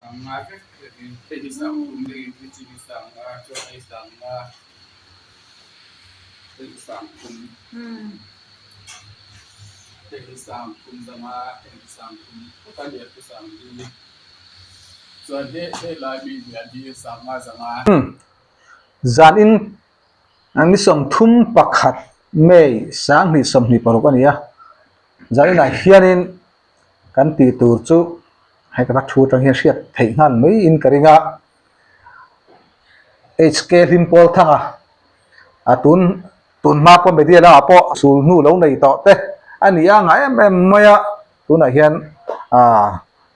Mafek pwede sa kumli pwede sa choy sa pwede sa pwede sa sama pwede sa pwede sa so de la bi dia sama zan in ang ni som thum pakhat mei sang ni som ni paruk ania zan in a hianin kan ti tur chu hai ka thu tang hian hriat thei ngan mai in karinga HK Limpol thanga atun ma po media na apo sul nu lo nei to te ani anga em maya tuna hian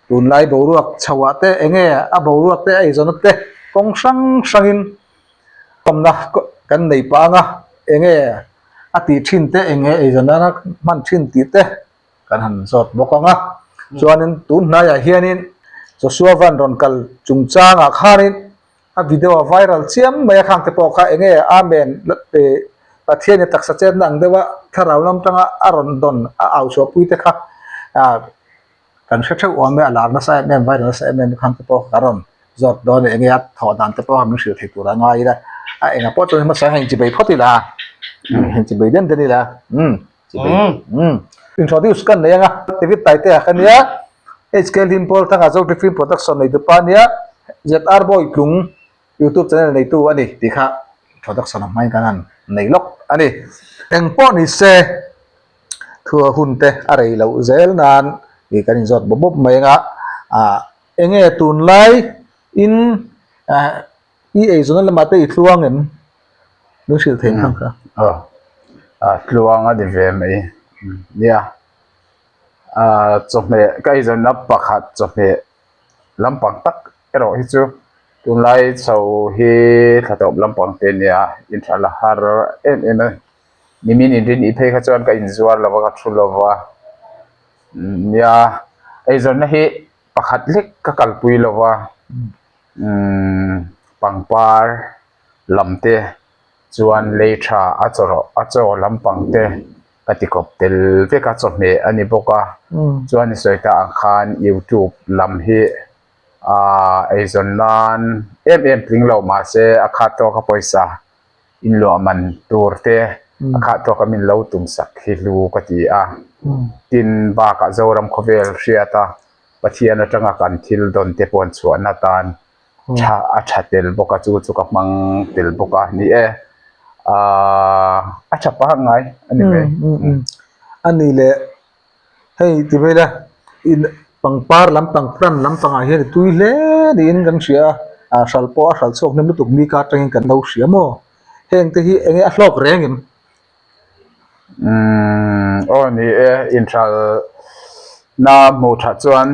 tun lai boruak chawa te enge a boruak te ai zon te kong sang komna kan nei pa nga enge ati thin te enge ai zon na man thin ti te kan han zot bokonga chuanin tun na ya hianin Joshua Van Ronkal chungchanga khanin a video viral chiam mai khang te po kha enge amen te pathian taksa chen nang dewa tharau lam tanga aron don a au so pui te kha kan theu wa me alar na sa mem viral sa mem khang te po karon zot don enge at tho dan te po ham shir thei tura ngai da a enga po to ma sa hang chi bei photi la hang chi bei den de la chi bei introduce kan ne nga David tai te khania HK Limpol thanga zo film production nei du pa nia ZR boy klung YouTube channel nei tu ani tikha production mai kanan nei lok ani engpo ni se thua hun te arei lo zel nan ki kanin zot bob mai nga enge tun lai in i e zonal mate i thluangem nu sil theng khang kha thluanga de ve mai nia chome kai zon na pakhat chome lampang tak ero hi chu tun lai chau hi thatop lampang te nia in thala har nimin indin i phei kha chuan ka inzuar lawa ka thu lawa nia ai zon na hi pakhat lek ka kalpui lawa pangpar lamte chuan leitha acho lampang te katikop tel ve ka chome ani boka chuan soita khan YouTube lam hi ai zon nan em pling lo ma se akha to ka poisa in lo man turte akha to ka min lo tum sak hi lu ka ti tin ba ka zoram khovel hriata pathian atanga kan thil don te pon chuana tan tha tel boka chu ka mang tel boka ni acha pa ngai ani ve ani le hei ti vela in pangpar lampang pran lampang a hian tui hle din kan sia salpo a sal sok nem tuk mi ka tang kan no sia mo heng te hi enge a hlok rengim ni intral na mo tha chuan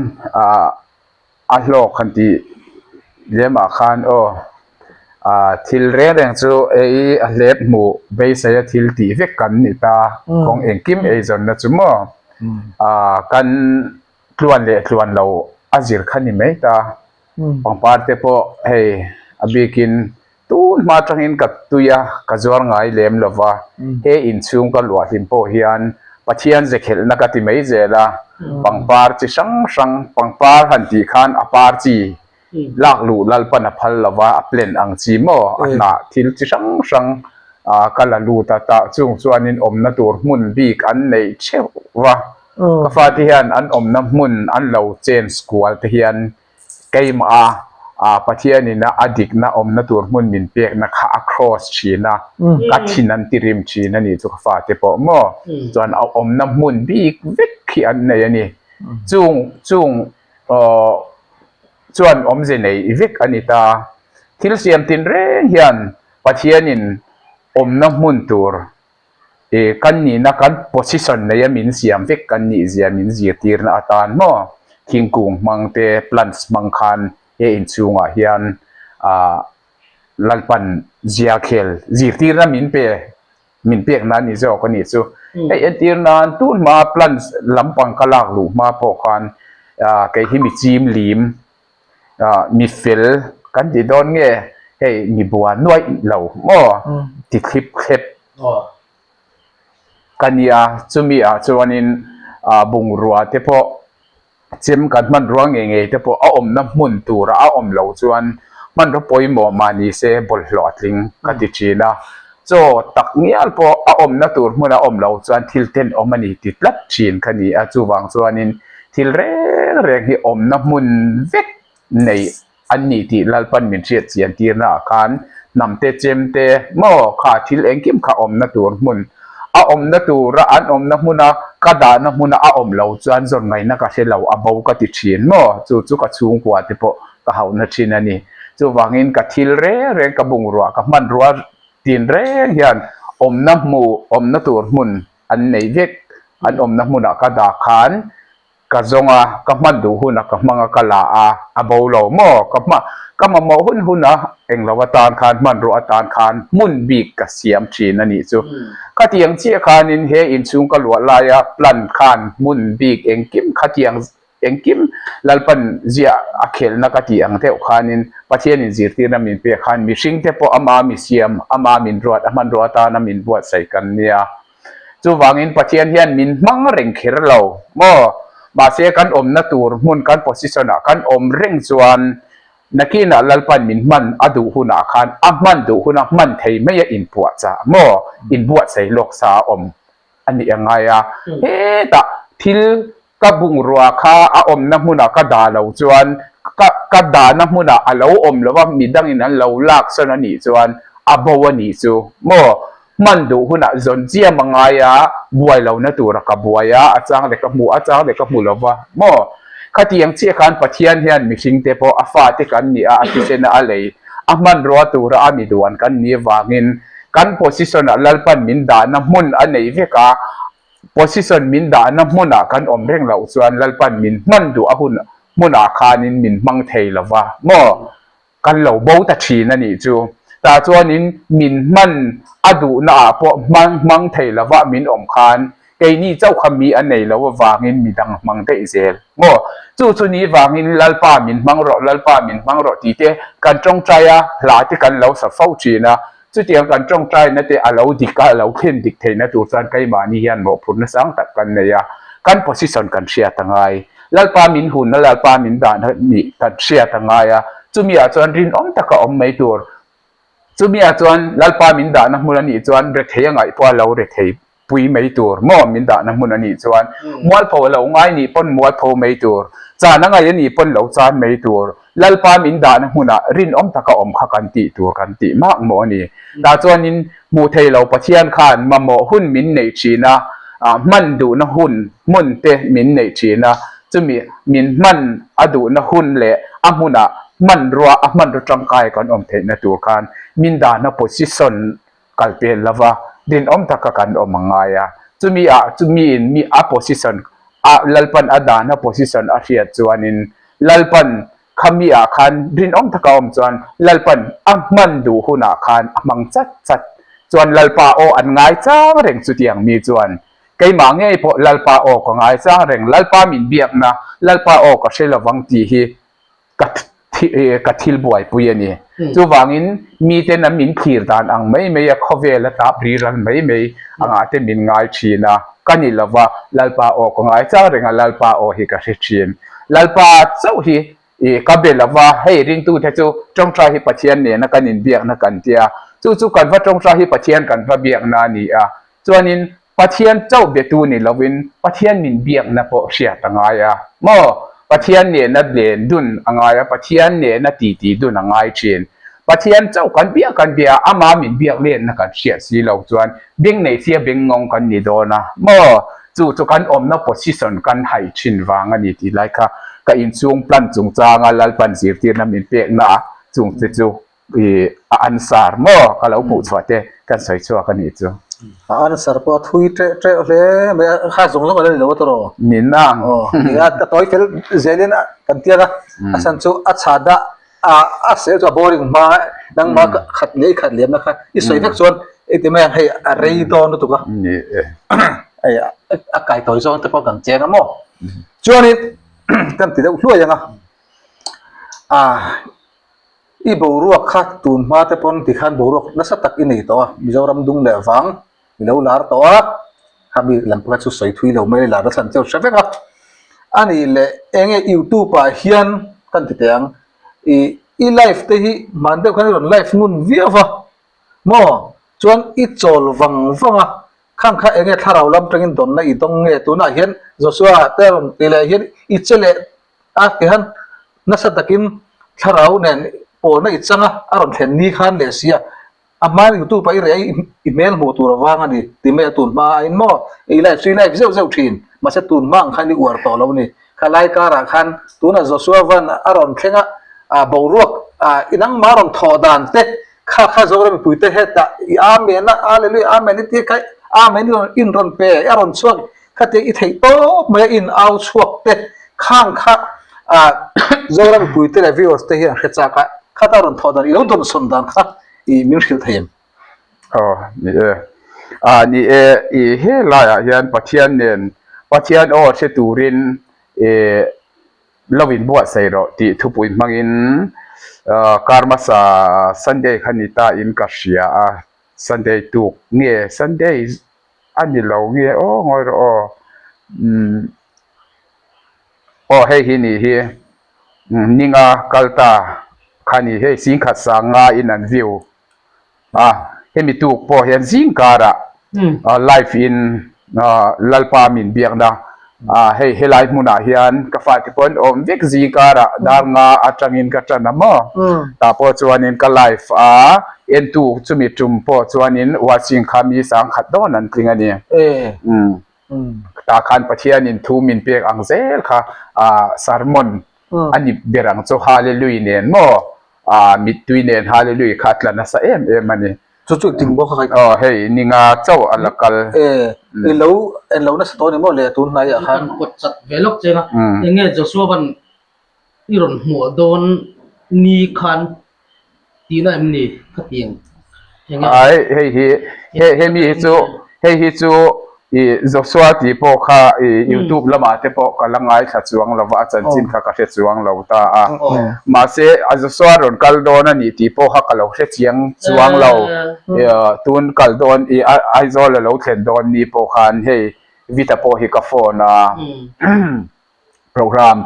a hlok khan ti lema khan thil reng chu a hlep mu bei sa ya thil ti vek kan ni ta kong engkim ei zon na chu mo kan tluan lo azir khani mai ta pangpar te po hei abikin tu ma tangin ka tuya ka zuar ngai lem lova he in chung ka lua him po hian pathian je khel na ka ti mai zela pangpar chi sang pangpar han ti khan apar chi lak lu lalpan a phal lova a plen ang chi mo na thil chi sang kala lu ta chung chuanin omna tur mun bik an nei chewa ka fa ti hian an omna mun an lo chen school te hian keima pathian ina adik na omna tur mun min pek na kha across china ka thinan tirim china ni chu ka fa te po mo chuan omna mun bik vek khi an nei ani chung chuan omje nei vek ani ta thil siam tin reng hian pathianin omna mun tur kan ni na kan position na yamin siam vek kan ni zia min zirtir na atan mo thingkung mangte plants mangkhan in chunga hian lalpan zia khel zirtir na min pek na ni zo ko ni chu entir nan tun ma plants lampang kalak lu ma po khan kai himi chim lim mi fel kan di don nge hei mi bua noi lo mo ti khip kania chumi chuanin bungrua te po เจมกันมันรัวเงยแต่พอเอาอมน้ำมุนตัวระเอาอมเหลาจวนมันรปอยหมอมานีเซบลหลอดลิงกติจีนะโจตักเงี้ยพอเอาอมน้ำตัวมันเอาอมเหลาจวนทิลเทนอมมันนี่ติดลัดจีนคันนี้อาจูวังจวนนินทิลเร่ที่อมน้ำมุนเวกในอันนี้ที่ลัลปันมินเชียเสียนตีนาการนำเตเจมเตหม้อขาทิลเองกิมขาอมน้ำตัวมุนอาอมน้ำตัวระอันอมน้ำมุนกระดานน้ำมุนอาอมเหลาจวนจนไงนักเชลเอาอาบกติจีนหม้อจูกระชูงกว่าที่พอกะเฮานาชินันนี่จูวางอินกะทิลเร่กะบุงรัวกะมันรัวตีนเร่ยันอมน้ำมูอมน้ำตัวมุนอันไหนเวกอันอมน้ำมุนกระดาขานกะจงกะมันดูหุ่นกะมังกะลาอาบเหลาหม้อกะมาหม้อหุ่นเองเราว่าตานขานมันรัวตานขานมุนบีกกะเสียมจีนนั่นนี่จูกะเตียงเชี่ยขานินเฮอินซุงกะหลวลายปลันขานมุนบีกเองกิมกะเตียงเองกิมลัลปันเจียอเคลนักที่อังเทอขานินปัจเจนินจีร์ตีนามินเปียขานมิชิงเทปอามามิเซียมอามามินรัวอามันรัวตานามินบวชใส่กันเนี่ยจูวางอินปัจเจนเฮียนมินมังเร่งเขรเราโมบาเซกันอมนาตูร์มุนกันโพสิชันกันอมเร่งจวนนักกินลัลปันมินมันอดูหุนาขานอามันดูหุนามันเทไม่ยอินบวชจ้ะโมอินบวชใส่โลกสาอมอันนี้ยังไงเฮ้ตะทิลกะบุงรัวคาอาอมน้ำมุนกะดาเหลาจวนกะดาน้ำมุนอาเหลาอมแล้วว่ามีดังนั้นเหลาลากสนันนี่จวนอาบวนี่จูโมมันดูหุ่นจนเจียมังไงบวยเหลานะตัวกะบวยอาจารย์เด็กกับหมูอาจารย์เด็กกับหมูแล้วว่าโมขัดยังเชี่ยกันปัจเจียนเฮียนมิชิงเตปอาฟาติกันนี่อาทิเซนอะไรอามันรัวตัวอามีดวนกันนี่วางินกันโพสิชันลัลปันมินดาน้ำมุนอันไหนเวกาposition min da na muna kan om reng lau chuan lalpan min man du a hun muna khanin min mang thei lawa mo kan lo bo ta thi na ni chu ta chuanin min man adu na po mang thei lawa min om khan ke ni chau khami an nei lo wangin midang mang te zel mo chu ni wangin lalpa min mang ro ti te kan tong chaya la ti kan lo sa fau chi naสุดที่การจ้องใจนั่นแต่เราดิกาเราเข็นดิกเทนตัวสันไกมานี่ยันบอกผลสังตัดกันเนี่ยการโพสิชันกันเชียร์ตั้งไงลัลปามินหุ่นลัลปามินด่านนี่กันเชียร์ตั้งไงจุมีอาจารย์รินตะกะไม่ตัวจุมีอาจารย์ลัลปามินด่านมุลนี่จวนเรทเฮียงไงพอเราเรทเฮียปุยไม่ตัวมอมินด่านมุลนี่จวนมัวพอเราไงนี่ปนมัวพอไม่ตัวจานังไงนี่ปนเราจานไม่ตัวลัลปามินดานะมุนะรินตะกะขกันติตัวกันติมากหมอนี่ตาจวนนินมูเทเราปะเทียนขานมาหมอหุ่นมินในชีนะมันดูนะหุ่นมุนเตมินในชีนะจะมีมินมันอดูนะหุ่นเละอามุนะมันรัวมันรัวจังกายกันเทนะตัวกันมินดานะโพสิชันกัลเปลวะรินตะกะกันมังไงจะมีโพสิชันลัลปันอดานะโพสิชันอาเซียจวนนินลัลปันขมีอาคารรินตะกะจวนลัลปันมันดูหุนอาคารมังจัดจวนลัลปาโออันง่ายจ้าเร่งสุดอย่างมีจวนไกมาไงพอลัลปาโอก็ง่ายจ้าเร่งลัลปามินเบียกนะลัลปาโอก็เชลวังตีฮีกัดทิลบวยปุยนี่จูวังอินมีแต่น้ำมินขีร์ดานอังไม่ขเวลตาบรีรันไม่อังอาจจะมินง่ายชีนะกันนี่ละว่าลัลปาโอก็ง่ายจ้าเร่งลัลปาโอฮีก็เชชิมลัลปาเจ้าฮีกับเบลว่าให้ริงตู้เทจูจงใจให้ปัจเจียนเนี่ยนักการเบียกนักการเตียจู่กันว่าจงใจให้ปัจเจียนกันว่าเบียกนานี่ส่วนนี้ปัจเจียนเจ้าเบตูนี่เราวินปัจเจียนมินเบียกนะพอเสียตั้งไงมอปัจเจียนเนี่ยนัดเลนดุนอังไงปัจเจียนเนี่ยนัดตีดุนอังไงเชนปัจเจียนเจ้ากันเบียอามามินเบียกเล่นนักการเสียสีเราส่วนเบียงในเสียเบียงงงกันนี่โดนะมอจู่กันนับโพสิชันกันให้ชินวางอันนี้ที่ไรค่ะก็อินซุงพลันจุงจางลัลปันสีที่น้ำมินเปียกนะจุงจูอันสาร์มอก็เราพูดว่าเตกันใส่ชัวกันนี่จูอันสาร์พอทุยเตะเลยไม่ข้าส่งแล้วก็เลยรู้ตัวมินนั่งนี่ก็ตัวเฟลเจลินกันเตียนะสันจูอัชาดาเสียตัวบริงมาดังมาขัดเลี้ยนะครับอีสวยทักส่วนไอ้ที่ไม่ให้อะไรตอนนู้นถูกป่ะนี่ไอ้ไก่ตัวส่วนแต่พอกันเจนะมั้งจวนนี้กันติดแล้วช่วยยังอีบรัวขัดตุนมาแต่ปนที่ขันบรัวนั่นสักตักอินนี่ตัวมิจารำดุงเดือดฟังมีแล้วลาร์ตัวทำมีลำพัดสุดสวยทุยเราไม่ลาร์สันเจ้าเชฟครับ ani le enge YouTube pa hian kan ti teng i live te hi man de kan ron live ngun viawa mo chuan I chol wanga khang kha enge tharau lam tangin don na I dong nge tu na hian Joshua te ron ti le hian I chele a ke han na sa takin tharau nen po na I changa aron thlen ni khan le sia aman YouTube pa I re email mo tu rawanga ni ti me tun ma in mo I live zeu thin ma se tun mang khan ni war to lo ni khalai kara khan tu na Joshua van aron thlenga boruak inang maron thodan te kha zora mi puite heta I amen na hallelujah amen ti kai amen in ron pe aron chuak khate I thei to me in out chuak te khang kha zora mi puite le viewers te hi khecha ka khata ron thodan I lo don sondan kha I mirhil thayem ni I he la ya hian pathian o se turin lovin bo sai ro ti thupui mangin karma sa Sunday khanita in kashia Sunday tu nge Sunday ani lo nge ngoi ro he hi ni hi ninga kalta khani he sing kha sanga in an view he mi tu po hian zing kara live in lalpa min biakda he live muna hian ka fa ti pon om vek zing kara dar nga atangin ka tana mo ta po chuanin ka live en tu chumi tum po chuanin watching khami sang khat don an tling ani ta khan pathian in thu min pek angzel kha sermon ani berang cho hallelujah nen mo mit tuinen hallelujah khatla na sa em ani chu ting bo kha hey ninga chau alakal lo na sto ni mo le tun nai a khan kot chat velok chena enge Joshua ban iron mo don ni khan tina emni khatiang ai hey mi chu Joshua ti po kha YouTube lama te po kalangai kha chuang lawa chan chin kha ka he chuang lo ta ma se Joshua ron kal don ani ti po kha kalo he chiang chuang lo tun kal don ai zo lo thlen don ni po khan he vita po hi ka phone program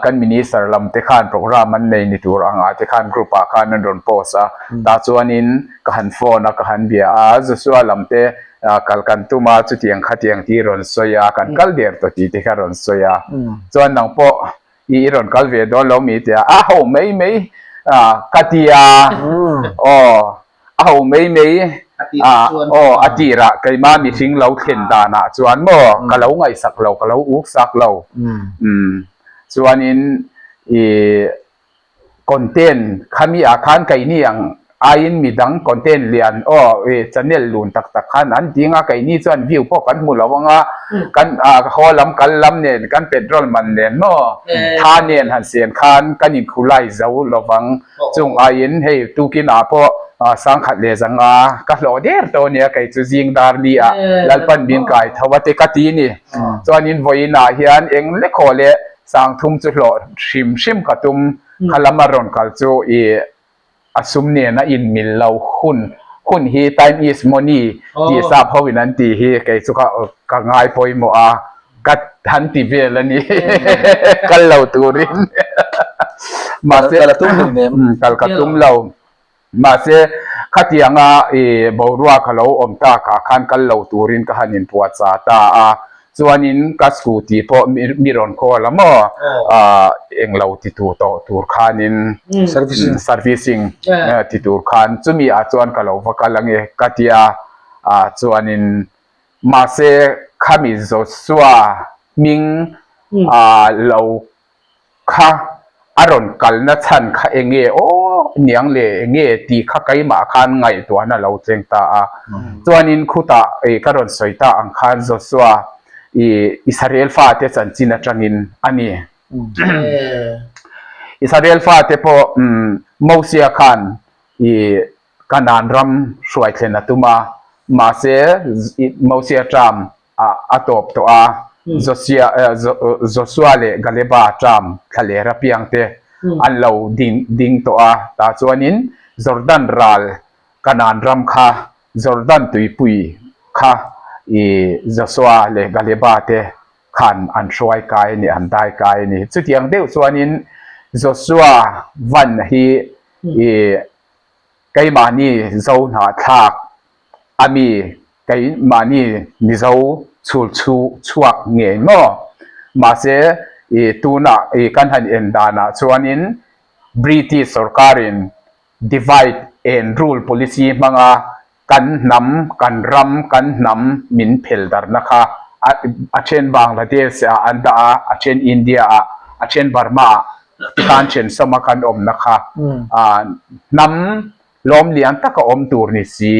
kan minister lam te khan program an nei ni tur anga te khan group a khan an ron post ta chuanin ka han phone ka han bia Joshua lam te kalkan tuma chu tiang khatiang ti ron soya kan kal der to ti te kha ron soya chuan nang po I ron kal ve do lo mi te ho mei katia ho mei atira kai ma mi thing lo thlen da na chuan mo ka lo ngai sak lo ka lo uk sak lo chuanin content khami a khan kai ni ang ain midang content lian channel lun tak khan an dinga kai ni chuan view po kan mu lawanga kan kholam kallam nen kan petrol man nen no tha nen han sian khan kanin khulai zo lowang chung ain hei tukin a po sang khat le zanga ka hlo der to nia kai chu jing dar li lalpan bin kai thawate ka ti ni chuanin voina hian eng le khole sang thum chu hlo shim khatum khalamaron kal chu asum ne na in mil lo hun hi time is money ti sa phowinan ti hi kai chu ka ngai poi mo kat han ti vel ani kal lo turin ma se kala tum ne kal ka tum lo ma se khatianga borua khalo omta ka khan kal lo turin ka hanin puat sa ta chuanin ka scooty po miron ko lamo englo ti tu to tur khanin servicing ti tur khan chumi chuan ka lo vakalange katia chuanin ma se khami Joshua ming lo kha aron kalna chan kha enge niang le nge ti kha kai ma khan ngai to na lo chengta chuanin khuta karon soita ang khan Joshua Israel fa te chanchina tangin ani Israel fa te po Mosia Khan kanan ram shwai thena tuma ma se Mosia Tram atop to Joshua le galeba Tram khalera piang te anlo ding to ta chuanin Jordan ral kanan ram kha Jordan tuipui kha Joshua le galeba te ขันอันช่วยกายนี่อันได้กายนี่สุดอย่างเดียวส่วนนี้Joshua วันที่ไกมานี่เจ้าหน้าทักอามีไกมานี่มีเจ้าชวกเงี้ยมั้งมาเสียตัวน่ะกันหันเอ็นดานะส่วนนี้British สกัด divide and rule policy มังกันนำกันรำกันนำมินเพลดาร์นะคะอาเช่นบังกลาเทศอันดาอาเช่นอินเดียอาเช่นบาร์มาการเช่นสมักันนะคะนำล้อมเลี้ยงตะกอมตูร์นิสี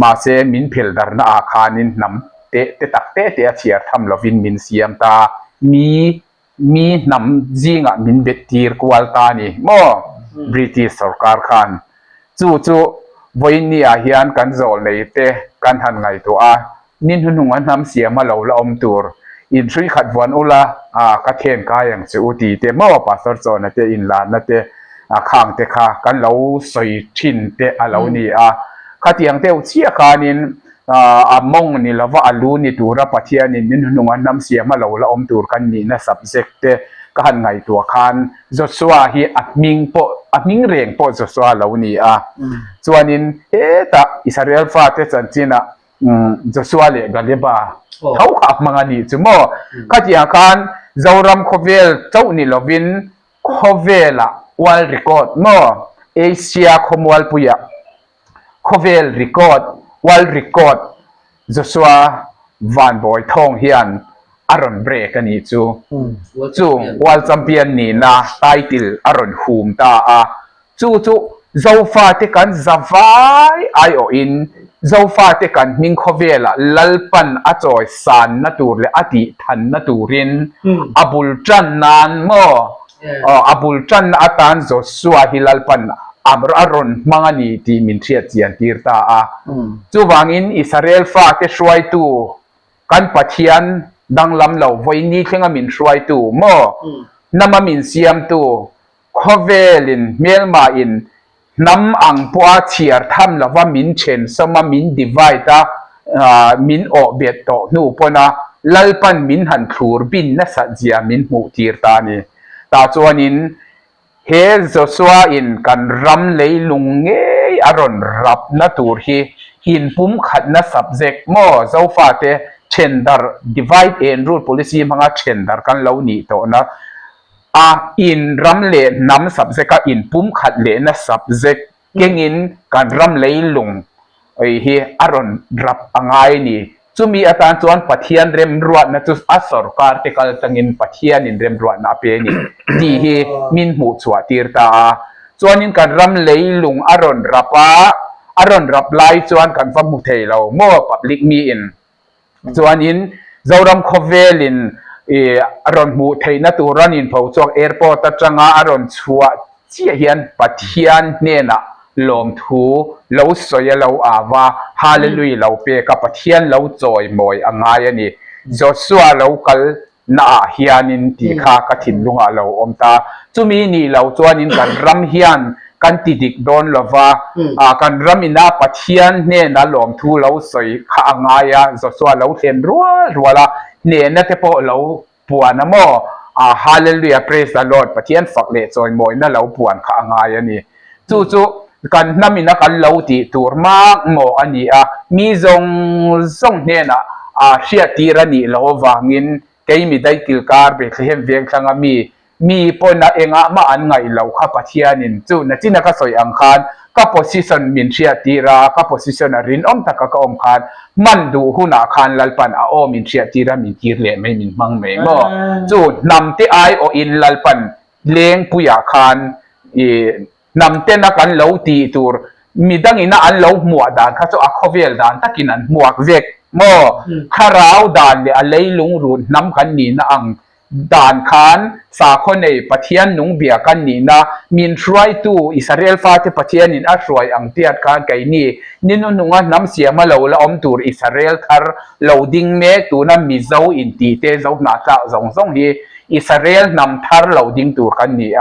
มาเซมินเพลดาร์นาอาคานินนำเตตักเตเชียร์ทำลวินมินเสียมตามีนำจิงมินเบตีร์กวาลตานี่โมบริติชสกัดขันจู่วันนี้เฮียนกันโจลเลยเตกันหันไงตัวนินหุนหันน้ำเสียมาเหล่าละอมตัวอินทรีขัดวันอุลากระเทนกาอย่างสุตีเตเมื่อปัสสาวะนั่นเตอินลานนั่นเตข้างเตค่ะกันเหล่าสวยชินเตเหล่านี้ขัดอย่างเตวเชี่ยขานินมงนี่ละว่าอลูนี่ตัวรับปัจเจียนินหุนหันน้ำเสียมาเหล่าละอมตัวกันนี่นะ subject เตกันไงตัวคันJoshua ฮีอัดมิงเรียงโปJoshuaเหล่านี้ส่วนนี้แต่อิสราเอลฟ้าเตจันจีน่ะJoshua เลยกันเลยบ่เขาขับมังนี่จุ่มก็ที่อาการเจ้ารำโคเวลเจ้านี่ลวินโคเวล่ะวอลรีคอร์ดเอเชียคอมวอลปุยะโคเวลรีคอร์ดวอลรีคอร์ดJoshua วันบอยทองเฮียนอารอนเบรกกันนี่จู่วอลแชมเปี้ยนนี่นะไทติลอารอนฮูมตาจู่เจ้าฟ้าที่กันจะไว้ไอโออินเจ้าฟ้าที่กันมิงโคเวล่ะลัลปันอาจอยสันนัตูร์เลอติทันนัตูรินอับุลจันนันอับุลจันอาตันโจสัวฮิลัลปันอารอนมังนีที่มินเชียเจียนตีร์ตาจู่วังอินอิสราเอลฟ้าที่ช่วยตัวกันปัจเจียนดังลำเหล่าไว้นี้เข่งมินช่วยตัวน้ำมินเสียมตัวโคเวลินเมลมาอินน้ำอังปัวเชียร์ทำแล้วว่ามินเชนสมามินดีไวตามินออกเบียดโตนูปนะลัลปันมินหันทูร์บินนัสเจียมินมูตีร์ตานีตาจวนินเฮโจชัวอินกันรำเลยลุงเงยอารอนรับนัตูร์ฮีอินปุ่มขัดนัส subject โม่เจ้าฟ้าเตเชนดาร์ divide and rule policy มังอาเชนดาร์กันเหล่านี้โตนะอินรำเลน้ำ subject ก็อินปุ่มขัดเลนะ subject เก่งอินกันรำเลยลุงเฮอารอนรับอ่างนี่จุมีอาจารย์จวนปัทยันเริ่มรวดนะจุอัศรการเทกัลตังอินปัทยันอินเริ่มรวดนะเปนี่ดีเฮมินหูสวตีร์ตาจวนอินกันรำเลยลุงอารอนรับไล่จวนกันฟังมุเทเราโม่ปับลิกมีอินจวนอินเจ้ารำโคเวลินอารอนมุเทนัตูรันอินพาวจอกแอร์พอร์ตจังอารอนชัวเจียเฮียนปัทยันเนนะลมทูเราสวยเราว่าฮาเลลูยาเราเปกับปะเทียนเราจอยมอยอ่างายนี่จอสัวเรากัลน่าเฮียนินตีข้ากฐินลุงเราอมตาจุมีนี่เราจวนินกันรำเฮียนกันติดิกโดนเราว่ากันรำอินาปะเทียนเนี่ยนะลมทูเราสวยข้าอ่างายจอสัวเราเทียนรัวละเนี่ยนั่นเทพเราปวนนะโมฮาเลลูยา praise the Lord ปะเทียนฝักเละจอยมอยนั่นเราปวนข้าอ่างายนี่จู่กันน้ำมินักเหล่าตีตัวมากโมอันนี้มีทรงเนี่ยนะเสียตีรันนี่เราวางินเกี่ยมีได้กิลการเบคเฮมเวียงสังมีปนเองมาอันไงเราข้าพเจ้านินจู่นั่นที่นักสอยอังคารก็โพสิชันมินเสียตีราก็โพสิชันรินตะก็อมคารมันดูหุ่นอาคารลัลปันมินเสียตีรามินตีเล่ไม่มินมังไม่โมจู่นำที่อินลัลปันเลี้ยงปุยอาคารนำเต้นกันเหล่าตีตัวมีดังอินะอันเหล่าหมวดด่านข้าจะอักขเวลด่านตะกินันหมวกเวกโม่ข้าราวด่านเลยอะไรลุงรุนนำกันนี่นะอังด่านขันสาคนในปะเทียนนุงเบียกันนี่นะมินช่วยตู้อิสราเอลฟ้าที่ปะเทียนนินอัช่วยอังเตียดกันไกนี่นินนุงน้ำเสียมาเหล่าละอมตัวอิสราเอลคาร์เหล่าดิ่งเมกตัวนั้นมีเจ้าอินตีเตเจ้าหน้าจ้าส่งฮีอิสราเอลนำทาร์เหล่าดิ่งตัวกันนี่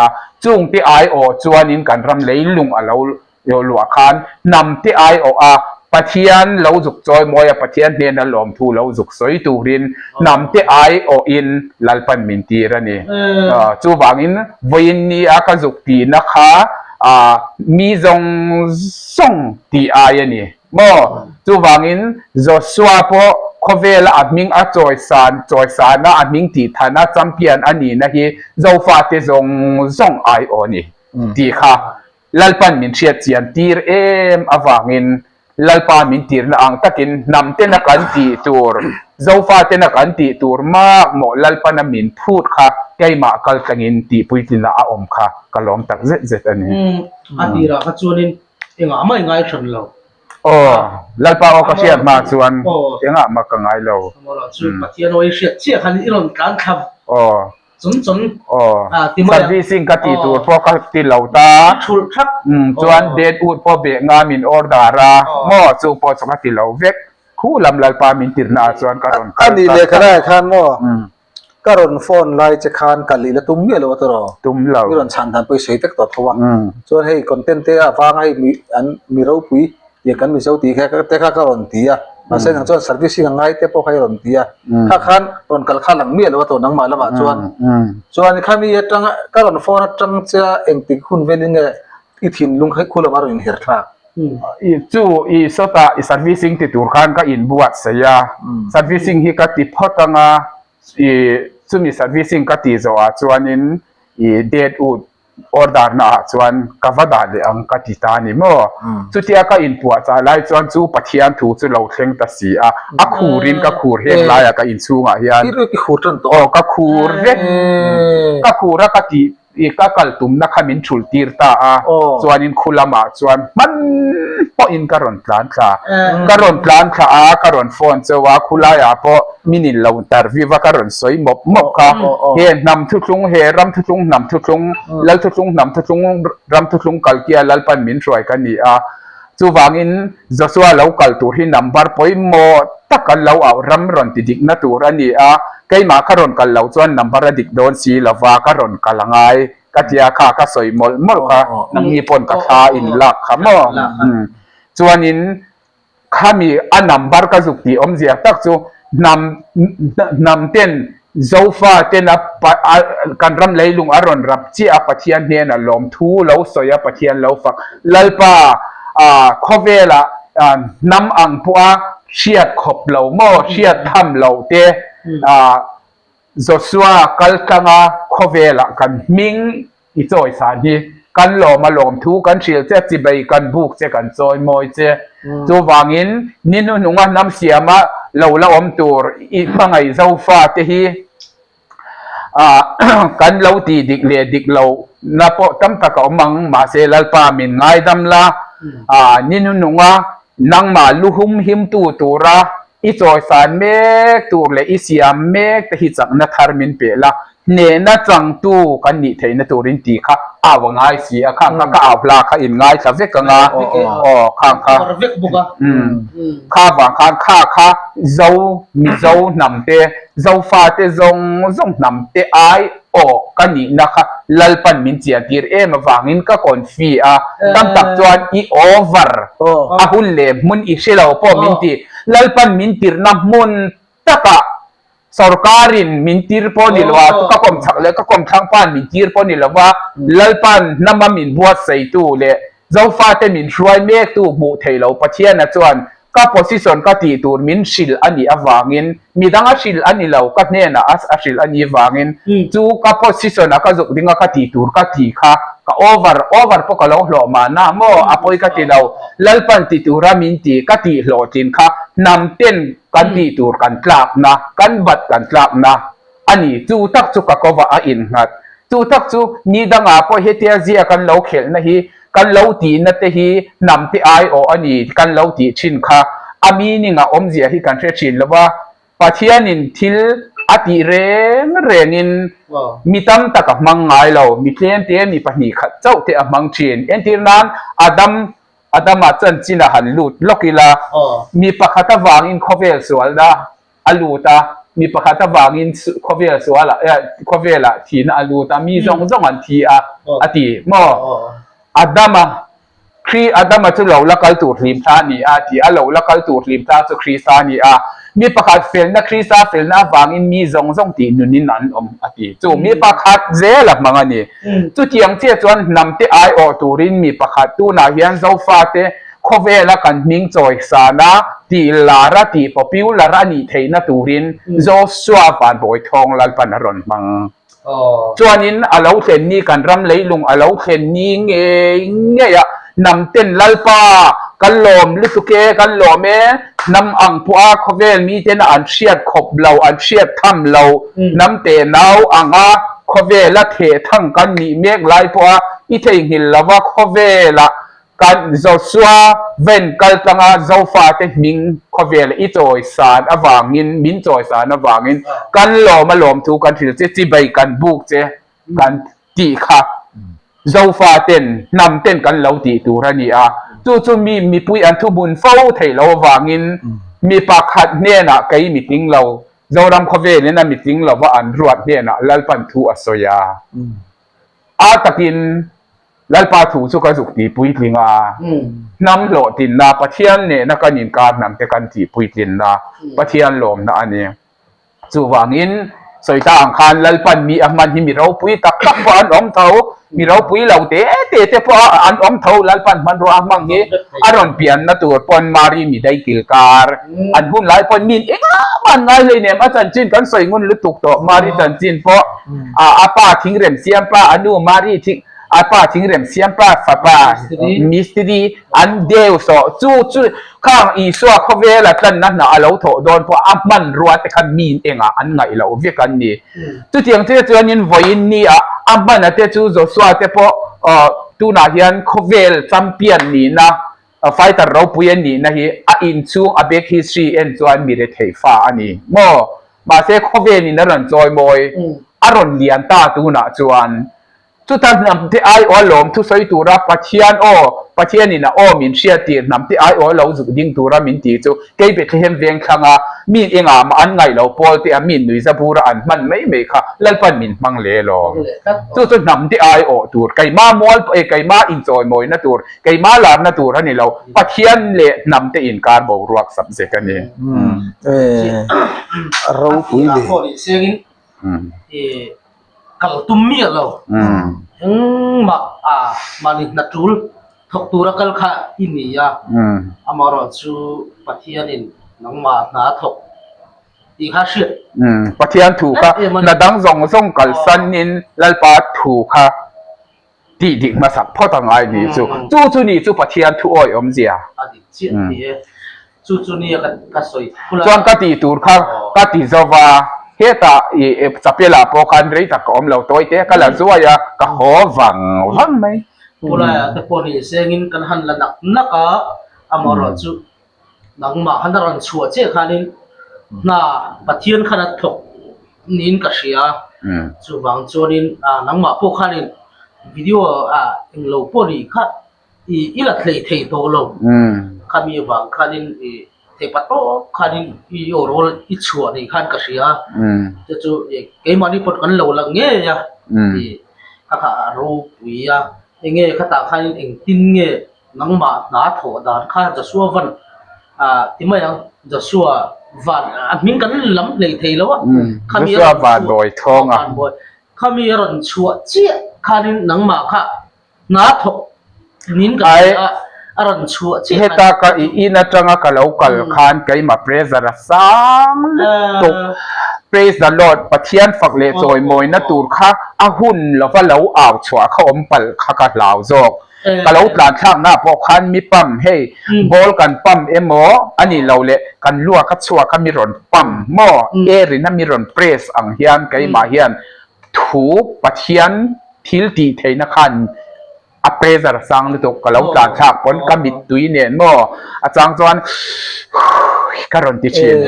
จุงที่จวนนินกันรำเลยลุงเราหลวงขันนำที่ ปะเทียนเราจุกจอยมอยปะเทียนเนี่ยนั่นลมทูเราจุกสวยตูรินนำเตไอโออินลัลปันมินตีระนี่จูบางอินวันนี้อาการจุกตีนะคะมีจงส่งตีไอนี่บ่จูบางอินจะสวาพอเขาเวลาอัดมิงจอยสานนะอัดมิงตีฐานะจัมเปียนอันนี้นะฮีจะฟาเตจงส่งไอโอนี่ตีค่ะลัลปันมินเชียเจียนตีเอ็มอวางินลัลปามินตีร์นะอังตักินนำเตนักอันตีตูร์เจ้าฟ้าเตนักอันตีตูร์มากหมดลัลปานามินพูดค่ะไกมาคัลกังินตีปุยตินาอาอมค่ะกลอมตักเจ็ดอันนี้อันนี้เราก็ชวนเองไม่ง่ายชนเราโอ้ลัลปาโอก็เชียมาชวนเองมากังไงเราชวนปะเทียนโอ้ยเชียคันอีรอนการขับโอ้จนสัตว์วิสิงกตีตัวพวกตีเหล่าตาชุดทักจวนเดดอูดพอเบงามินออร์ดาราหม้อจูพอสมัติเหล่าเวกคู่ลำลัลปามินติรนาจวนการอนอันนี้เลยก็ได้ข้านหม้อการอนฟอนไลจะคานกันลีแล้วตุ้มเนี่ยเลยว่าตัวเราตุ้มเหล่าที่เราชันทันไปใช้เทคต่อทว่าส่วนให้คอนเทนต์เตะฟังให้มีเราปุยอย่างกันมีเจ้าตีแค่เตะข้าการอนตีมาเส้นทางจวนสร์วิสยังไงเตะพวกใครรอนตีข้าคันรอนกัลข้าหลังเมียหรือว่าตัวนังมาแล้วมาจวนข้ามีจังการอนฟอนจังจะเอ็งติคุณเวลิงอีทินลุงให้คุณละมารินเฮร์ทราจู่อีสตาอีสร์วิสิงติดตัวขันก็อินบวชเสียสร์วิสิงฮิกติพอตังอีจู่มีสร์วิสิงก็ติโจอาจวนอินอีเดดอูดออร์ดาร์น่าจวนกวาดาเลอังกติตานิโมจู่ที่อาก็อินปัวจ่าไล่จวนจู่ปัทยานถูจู่เราเข่งตัดสีอาคูรินก็คูรเฮงไล่ก็อินซูงอ่ะยันที่เรื่องคูรจนโตก็คูรเวกก็คูรก็ติอีกกัลตุมนักขมินชุลตีร์ตาจวนอินคุลามาจวนมันพออินการอนพลานค่ะการอนพลานค่ะการอนฟอนเจว่าคุลายาพอมินิลลาวน์ตาร์วิวการอนสวยมบค่ะเฮนำทุกลุงเฮรำทุกลุงนำทุกลุงลัลทุกลุงนำทุกลุงรำทุกลุงกัลเกียลัลปันมินช่วยกันนี่จูวางอินจะสวาเรากัลตูรินัมบาร์ปอยโมตักกัลเราเอารำรอนติดิกนัตูรันนี่ไกมาการอนกัลเราจวนนัมบาร์ดิกโดนสีลาวาการอนกัลไงกัตยาข้าก็สวยมลค่ะนังมีปนกับข้าอินลักค่ะมั้งจวนอินข้ามีอันนัมบาร์ก็สุกีอมเสียตักจูนำเต้นเจ้าฟ้าเต้นการรำเลยลุงอารอนรับจีอาปัทยานเนี่ยนะลมทูเราสวยปัทยานเราฝักลัลปาขเวลานำอังพัวเชียดขบเหล่าโม่เชียดทำเหล่าเตจดสวากัลกังขเวลกันมิงอิจอยสานีกันหล่อมาหลอมทูกันเชียร์เจ้าจิบไปกันบุกเจ้ากันจอยมอยเจ้าตัววางินนินนุ่งน้ำเสียมาเราละอมตัวอีฟังไอเจ้าฟ้าเตฮีกันเราตีดิกเลียดิกเรานับตั้มตะกอมังมาเซลัลปามินไงดำละนินนุ่งนังมาลุหุมหิมตัวระอีจอยสารเมกตัวเลยอีเสียเมกแต่ฮิจักนัทฮาร์มินเปล่าเนน่าจังตู้กันนี่เทนตัวรินตีค่ะง่ายสิข้างก็เอาปลาข้าอินง่ายสักเวกง่ายข้างข้าบางข้าเจ้ามีเจ้านำเตเจ้าฟ้าเตจงนำเตไอกันนี่นะคะลัลปันมินเจียตีร์มาฟังอินก็คนฟีตั้งตักจวนอีโอเวอร์หุ่นเล่มุนอีเชลเอาพอมินตีลัลปันมินตีร์นับมุนตะกะSarkarin mintir po nila kakom sakle kakom thangpan mintir po nila wa lalpan namamin buat sa itu le zau fate min shwai mek tu mu thailo pathian na chuan ka position ka ti tur min shil ani awangin midanga shil ani lo ka ne na as a shil ani wangin chu ka position ka zuk dinga ka ti tur ka ti kha ka over po ka lo hlo ma na mo apoi ka ti lo lalpan ti tura min ti ka ti hlo tin kha nam ten kan ti tur kan tlak na kan bat kan tlak na ani chu tak chu ka kova a in ngat chu tak chu ni danga po hetia zia kan lo khel na hi kan lo ti na te hi nam ti ai o ani kan lo ti chin kha ami ni nga om zia hi kan tre chin lawa pathianin thil ati rengin mitam taka mangai lo mi tlem te mi pahni khat chau te amang chin entirnan Adam chan china han lut lokila mi pakhata wangin khovel sualda aluta mi pakhata wangin khovel suala khovela thina aluta mi zong an thi ati mo Adama รีอาดามาจุเหล่าละกัลตูริมท่านี่ที่เหล่าละกัลตูริมท่าจุคริสตานี่มีประกาศเฟลนะคริสตาเฟลนะวางอินมีซงตีนุนินันที่จู่มีประกาศเจลับมังอันนี้จู่ที่ยังเจ้าจวนนำที่ไอโอตูรินมีประกาศตู้นาเฮียนเจ้าฟ้าเตขเวละกันมิงจอยสานะที่ลาระที่ปปิวลาระนี่เทนะตูรินโจสวาปานบอยทองลัลปันรอนมังจวนนี้อาเลาเข็นนี่กันรำเลยลุงอาเลาเข็นนี่เงี้ยนำเต้นลัลปากันลมลิสุเกกันลมนำอังพัวขเวลมีเต้นอันเชียดขบเหลาอันเชียดทำเหลานำเตนเอาอังขเวละเททั้งกันนี่เมฆไหลพัวอีเทหินละว่าขเวละกันเจ้าสัวเว้นกันตั้งเจ้าฟ้าเตมิงขเวลอีจอยสารอวางินมินจอยสารอวางินกันลมมาลมถูกกันถือเจจีใบกันบุกเจกันตีค่ะเจ้าฟ้าเต้นนำเต้นกันเหลาตีตูรันีจู่มีปุยอันทุบุญเฝ้าไทยเราวางินมีปากขัดเนี่ยนะไกมีติ้งเราเจ้ารำขเวเนี่ยนะมีติ้งเราว่าอันรวดเนี่ยนะลัลปันทูอัศยาตะกินลัลปาถูสุกสุกตีปุยทิ้งน้ำโหลดินนาปะเทียนเนี่ยนักการยินการนำแต่กันตีปุยทิ้งนาปะเทียนลมนะอันนี้จู่วางินสวยตาอังคารลัลปันมีมันที่มีเราปุยตักตักว่าอันอมเท้ามีเราปุยเราเตะพออันอมเท้าลัลปันมันรัวมังเฮอารอนเปลี่ยนนะตัวปอนมารีมีได้กิลการอันหุ่นหลายปอนมินมันง่ายเลยเนี่ยอาจารย์จินกันใส่เงินหรือตุกต่อมารีจันจินเพราะป้าทิ้งเรมเสียมป้าอนุมารีทิ้งป้าทิ้งเรมเสียมป้าฟ้าป้ามิสตีอันเดียวจู่ข้างอีสัวเขาเวลาท่านนั้นน่ะเราโถโดนเพราะมันรัวแต่คันมีนเองอันไงเราเวียกันนี่จู่เที่ยงเที่ยงยินไว้นี่มันนะเที่ยจู่สัวแต่พอตูน่าเห็นเขาเวลแชมเปี้ยนนี่นะไฟแต่เราปุยนี่นะฮีอินซูเบกฮิสตรีเอ็นจวนมีเรื่องฟ้าอันนี้มาเสกเขาเวนี่นั่นจอยมวยอารมณ์เลียนตาตูน่าจวนทุกท่านนำที่ไอโอลมทุกสายตัวรับปัจเจียนปัจเจียนนี่นะมินเชียตีนำที่ไอโอเราจุดดิ้งตัวรับมินตีจูเก็บไปเขียนเวียงข้างมินเองมันอันไงเราพอที่มินนุยจะพูดอันมันไม่ค่ะแล้วปันมินมังเล่ลมทุกนำที่ไอโอตัวไก่มามอลไก่มาอินจอยมวยนะตัวไก่มาหลานนะตัวท่านนี่เราปัจเจียนเละนำที่อินการบอกรวกสับเสกันนี่เราคุยเลยkalau tummi lo malik natul thok tura kal kha ini ya amaro chu pathianin nangma na thok ti kha shit pathian thu kha na dang zong kal sanin lalpa thu kha ti dik ma sak pho tang ai ni chu ni chu pathian thu oi zia adi chi ni chu ni ka soi chuan ka ti tur kha ka ti zawa ta sapela po kanri ta kom lo toy te kala zuaya ka howang mai pula te poni sengin kan han la naka amoro chu nangma hanaran chua che khanin na pathian khana thok nin ka sia chu wang chonin nangma po khanin video englo poni kha ila thlei thei to lo khami wang khanin te pato khanin i orol i chua ni khan ka sia chu ke mani pot kan lo lang nge ya kha ro pui ya nge kha ta khan eng tin nge nangma na tho dan kha ja suwa van timayang ja suwa van min kan lam lei thei lo khami suwa van boy thong khami ron chua chi khanin nangma kha na tho nin ka aran chua chi heta ka ina tanga ka local khan kai ma pressure sang to praise the lord pathian fak le choi moi na tur kha a hun lo va lo aw chwa kha om pal kha ka law jok ka lo tlan thang na po khan mi pam hey bol kan pam emo ani lo le kan lua ka chwa ka mi ron pam mo eri na mi ron praise ang hian kai ma hian thu pathian thil ti theina khan a pressure sang lu to ka lo tlan thak pon ka mit tui ne mo a chang chuan ka ron ti chin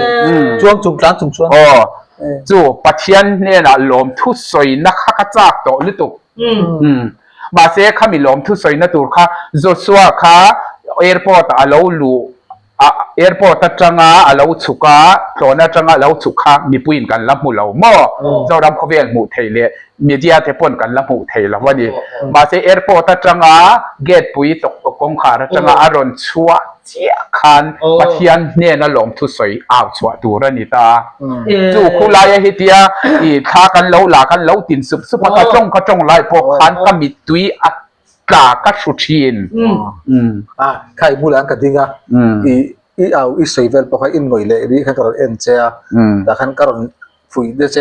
chuang chung tlang chung chuan chu pathian ne na lom thu soi na kha ka chak to lu to ma se kha mi lom thu soi na tur kha Joshua kha airport a lo lu airport ta changa a lo chuka thona changa lo chukha mi puin kan la mu lo mo zoram khovel mu theile media te pon kan la mu theila wani ma se airport ta changa gate pui tok องคาระจังอารอนชัวเจียคันปะเทียนเนี่ยนะหลอมทุสอยอ้าวชัวตัวระนิตาจู่คุลายฮิตยาอีท่ากันเล้าหลากันเล้าตินสุภกระจงไล่พวกขันก็มีตุยอัตรากัดสุชินใครมูลอันกันดิงอ่ะเอาเซเวลพอให้อินหน่อยเลยดิขันกระโดดเอ็นเจ้าแต่ขันกระโดดฟุยเดช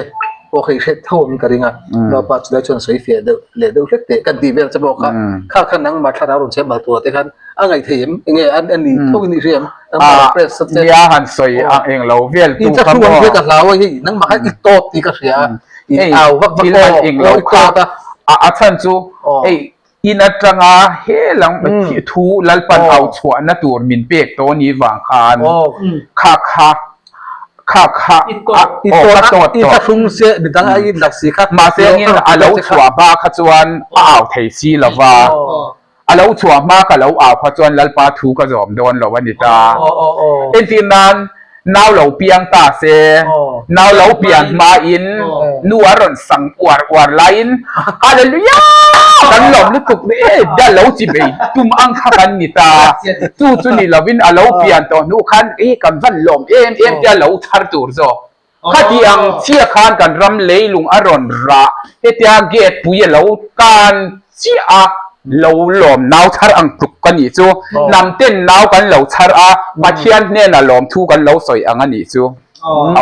โอเคเช็ดเท่ามันกันดิงอ่ะเราปัจจุบันชนสวยเฟียเดเลเดเล็กเตะกันดีเวลจะบอกว่าข้าวขันนังมาทารารุนเชมาตัวแต่ขันอะไรเทียมยังไงอันนี้ทุกนี้เรียมมาเปรสเนี่ยหันสวยเองเราเวลตู้คำว่าเพื่อกับเราไอ้นังมาให้อีกโต๊ะอีกเสียเอาว่าที่เราเองเราข้าวอาจารย์จูอินัตรงาเฮลังทูลัลปันเอาชวนนัตัวมินเปกตัวนี้วางคานข้าอีกทุ่งเสียบิดตั้งไอ้หลักสีครับมาเสียงินอาเลวชัวบ้าขจวนอ้าวเทซีละว่าอาเลวชัวมากกับเลวอ้าวขจวนลัลปาทูกระจอมโดนละวันนี้ตาเอ็นทีนั้นนาวเหลาเปียงตาเซนาวเหลาเปียงมาอินนัวรอนสังอวดไลน์ฮาเลลูยากันหลอมลึกตุกเนี่ยเดี๋ยวเหลาจีบตุมอังคักันนิตาจู่นี่เราวินอาเลาเปียงตัวนู้ขันกำจันหลอมเอ็มเดี๋ยวเหลาทาร์ตูร์โซข้าที่อังเชี่ยขันกันรำเลยลุงอารอนระเดี๋ยวเกตปุยเหลากันเชี่ยเราหลอมนาวทาร์อังตุกกันนี่จู่นำเต้นนาวกันเหลาทาร์มาเทียนเนี่ยนะหลอมทูกันเหลาสวยอังนี่จู่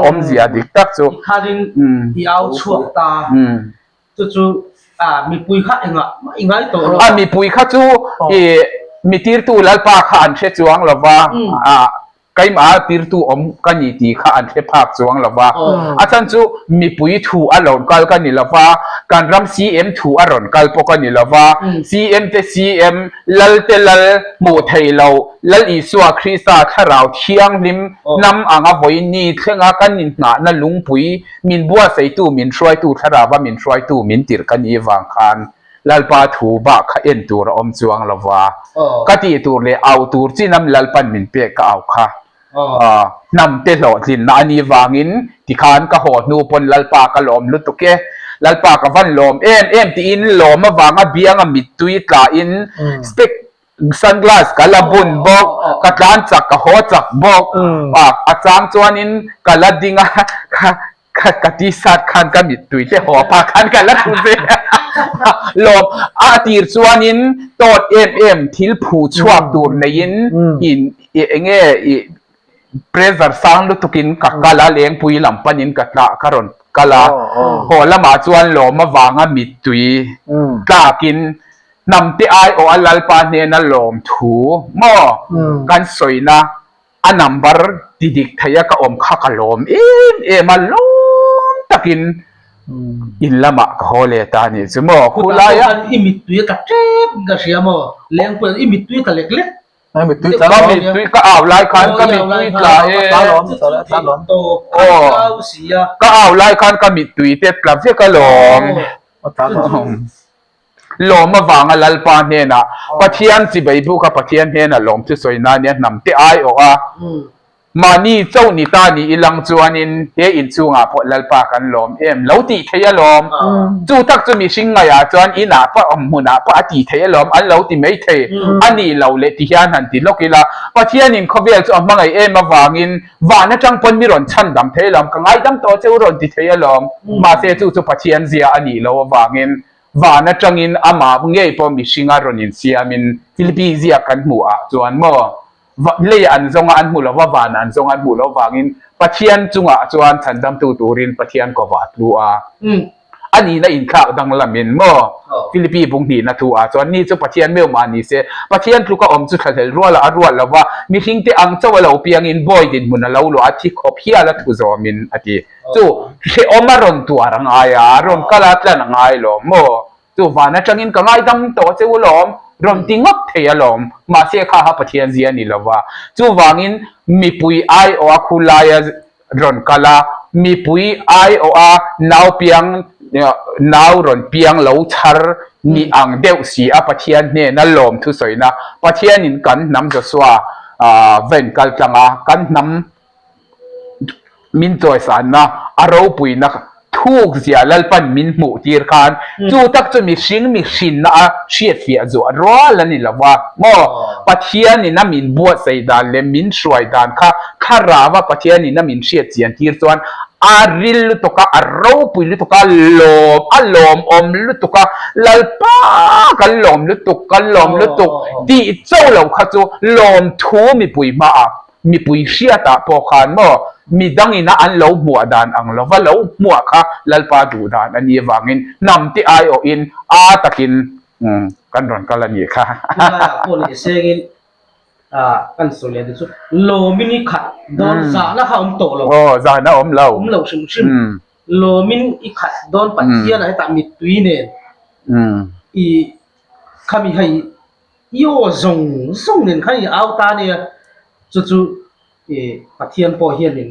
อมเสียดิกตักจู่ข้าดินที่เอาชั่วตาจู่มีปุยข้าเองอ่ะอีกไงตัวมีปุยข้าจู่มีตีร์ตูลัลปาข้าอันเชจวงหรอวะใครมาตีร์ตูกันนี่ตีข้าอันเชพักจวงหรอวะอาจารย์จู่มีปุยทูอารอนกัลกันนี่หรอวะการรำ CM ทูอารอนกัลปกันนี่หรอวะ CM เต CM ลัลเตลัลโมเทลาวลัลอิสวาคริสตาทาราวเทียงลิมนำอ่างอวยนี่เท่งอากันนินนานั่นลุงปุยมินบัวใส่ตู้มินช่วยตู้ทาราวมินช่วยตู้มินติร์กันนี่วางคันลัลปาทูบะข้าเอ็นตัวอมจวงหรอวะกติตัวเลยเอาตัวที่นำลัลปันมินเปียกเอาค่ะนำเตลอดินนานีวางินที่ขานกะหอดนูปนลัลปากะลอมลุตุเกลัลปากะวันลอมเอ็มที่อินลอมมาวางเบียงมิดตุยตาอินสเปกซันกลาสกะลาบุนบอกกะลานจักกะหอจักบอกอาจารย์จวนินกะลาดิงะกะติสัตขันกะมิดตุยเตหอปาขันกะลาทุเบลอมอาตีร์จวนินตอดเอ็มทิลผู้ชวบดูในอินเงี้ยเปรสสังลุตุกินกักกะลาเลี้ยงปุยลำปันินกัตระคารอนกะลาโหละมาจวนหลอมาวางมิดตุยกากินนำที่ไอโออัลลัลปาเนนัลลอมถูมอกันสวยนะอันนัมบาร์ดิดิกทายกะอมข้ากะลอมมาลอมตะกินอินละมะกะโฮเลตานี่สมอคุลายะอิมิดตุยกะเจ็บกะเสียมอเลี้ยงปุยอิมิดตุยกะเล็กไม่มีตุ้ยก็เอาลายคันก็มีตุ้ยกลาตาล้อมโตโอ้ก็เอาลายคันก็มีตุ้ยเต็มกลับเสียก็หลอมหลอมมาวางลัลปานเนี่ยนะปะเทียนสิใบบุกปะเทียนเนี่ยนะหลอมที่สวยน่าเนี่ยนำที่ไอโออามานี่เจ้านิตานี่อิลังจวนินเฮอินจูงอ่ะพอลัลปากันลอมแล้วตีเทียลอมจู่ตักจะมีสิ่งไงอ่ะจวนอินาปะมุนาปะตีเทียลอมอันแล้วตีไม่เทอันนี้เราเลติฮานันติโลกิลาปะเทียนินเขาเวลจะมังไอมาวางินวานะจังปนมีรอนชันดำเทลอมกังไอดำโตเจ้ารอนติเทียลอมมาเสียจู่ปะเทียนเสียอันนี้เราวางินวานะจังอินอามาเงยพอมีสิ่งอะไรนินเสียมินฟิลิปปินส์เสียกันหัวจวนมอเลยอันทรงอันมูลว่าวานอันทรงอันมูลว่าวางินปะเทียนจุงอ่ะจวนฉันดำตูรินปะเทียนก็วาดลัวอันนี้นะอินข้าวดังละมินมอฟิลิปปินส์บุงดีนะทัวจวนนี่จุปะเทียนเมื่อมานี่เสปะเทียนลูกก็อมจุดขัดรัวละว่ามีทิ้งที่อังเจ้าเราเปียงอินบอยดินมุนเราหลวที่ขบเฮียละทุจอมินอดีจู่เชอมารอนตัวรังไอรอนกะลาตละนังไอหลอมจู่วานะจังอินกังไอดำโตเจ้าหลอมรอนติงอกเทียลอมมาเสียข้าปะเทียนเสียนี่ละว่าจู่วางินมีปุยไอโออาคุลายรอนกะลามีปุยไอโออานาวเปียงนาวรอนเปียงเหลาชาร์มีอังเดวสีอาปะเทียนเนี่ยนั่นลมทุสอยนะปะเทียนนินกันนำจะสว่าเวนกัลจังอากันนำมินตัวสารนะอารมณ์ปุยนะทุกเสียลัลปันมินหมู่ตีร์กันจู่ตักจะมีสิ่งมีสินนะเชียดเฟียจู่รัวแล้วนี่ละว่าโม ปัทยานี่น้ำมินบัวใส่ดานเลมินสวยดานค่ะข้าราวปัทยานี่น้ำมินเชียดเจียนทีร์ส่วนอาริลลุตุกะอาราวปุยลุตุกะลมอมลุตุกะลัลปากันลมลุตุกดีเจ้าเหล่าข้าจูลมทูมีปุยมาอับมีปุยเชียตาพอขานบ่มีดังอินะอันเหล่ามัวดานอังเหล่าว่าเหล่ามัวค่ะลัลปาดูดานอันนี้วางินนำที่ไอโออินตะกินกันรอนกันละนี่ค่ะคนที่เสียงกันสุริยดิสุโลมินิขัดโดนสาละค่ะโตเราโอ้สานะเราชิมโลมินิขัดโดนปัจเจียนไอ้ตามิตุยเนี่ยอีขมิให้โยส่งเนี่ยขมิเอาตาเนี่ยจู่ปัจเจียนพอเฮียนเนี่ย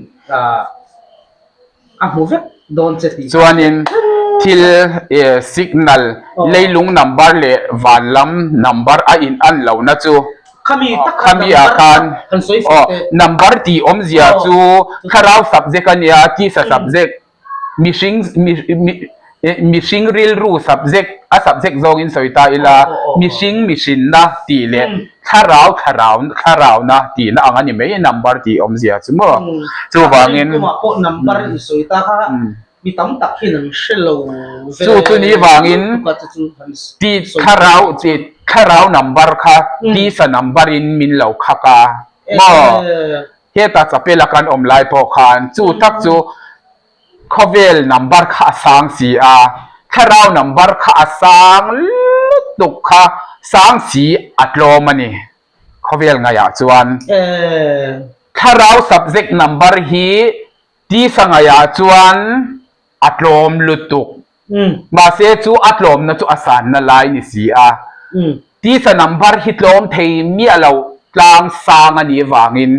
หูเวกโดนเจ็ดทีส่วนนี้ทิลสิกนัลเลยลุงนัมเบอร์เลวันลัมนัมเบอร์อินอันเหล่านั้นจู่ขมีอาการนัมเบอร์ที่อมเสียจู่คาราว subject กันเนี่ยที่ subject missing real rule subject subject จงอินสวยตาอิลา missing นะตีเล่คาราวนะตีนะอันนี้ไม่ใช่ number ที่อมเสียจู่มั้งจู่ว่าเงินก็ number สวยตาค่ะมีตั้งตักที่นั่งเชลล์จู่นี้ว่าเงินที่คาราว number ค่ะที่ส number อินมินเหล่าค่ะก็เฮตัดจะเป็นหลักการอมไลน์พอขานจู่ทักจู่ข้อเวล number ข้าสังสีคาราว number ข้าสังลุตุกข้าสังสีอัดลมมันนี่ข้อเวลไงอ่ะจวนคาราว subject number ฮีที่สังไงอ่ะจวนอัดลมลุตุกมาเสียจู่อัดลมนั่นจู่อาสานนั่นไลน์นี่สีที่สั number ฮิตลมเทียมีอะไรกลางสังอันนี้วางิน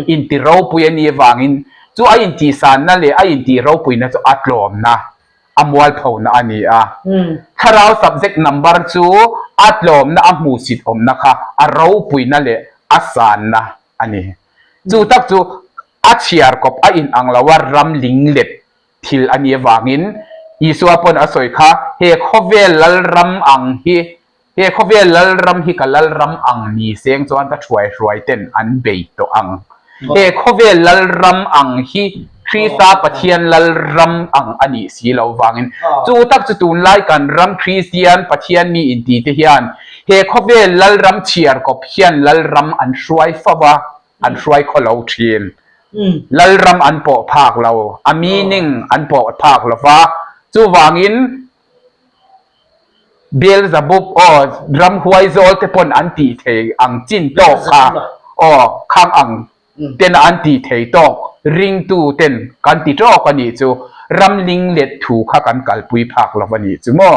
อินทิเราปุยนี่วางินจู่ไอ้อินทิสันนั่นเลยไอ้อินทิเราปุยนั่นจู่อัดลมนะอมวัลเผานะอันนี้คาราว subject number จู่อัดลมนะมูสิตอมนะคะเราปุยนั่นเลยอาสานนะอันนี้จู่ตักจู่อัดเชียร์กับไอ้อินอังลาวารำลิงเล็ดทิลอันนี้วางินยิสวาปนอสวยค่ะเฮคเวลลรำอังฮีเฮคเวลลรำฮีกับลรำอังนี่เสียงจวนก็ช่วยเต้นอันเบย์ตัวอังเฮคเวลลรำอังฮีคริสตาปะเทียนลรำอังอันนี้สีเราวางินจู่ตักจู่ไล่กันรำคริสเตียนปะเทียนมีอินดีเทียนเฮคเวลลรำเชียร์กับเพียนลรำอันช่วยฟ้าอันช่วยคนเราเทียนลรำอันปอภาคเราอามีนิ่งอันปอภาคเราฟ้าจู่วางินเบลซาบุบรำหวยโซลเตปนอันตีเทอังจินโตค่ะข้างอังเต้นอันตีเทโตริงตูเต้นกันตีโตกันนี่จู่รำลิงเล็ดถูกข้ากันกัลปุยภาคเราวันนี้จู่มั้ง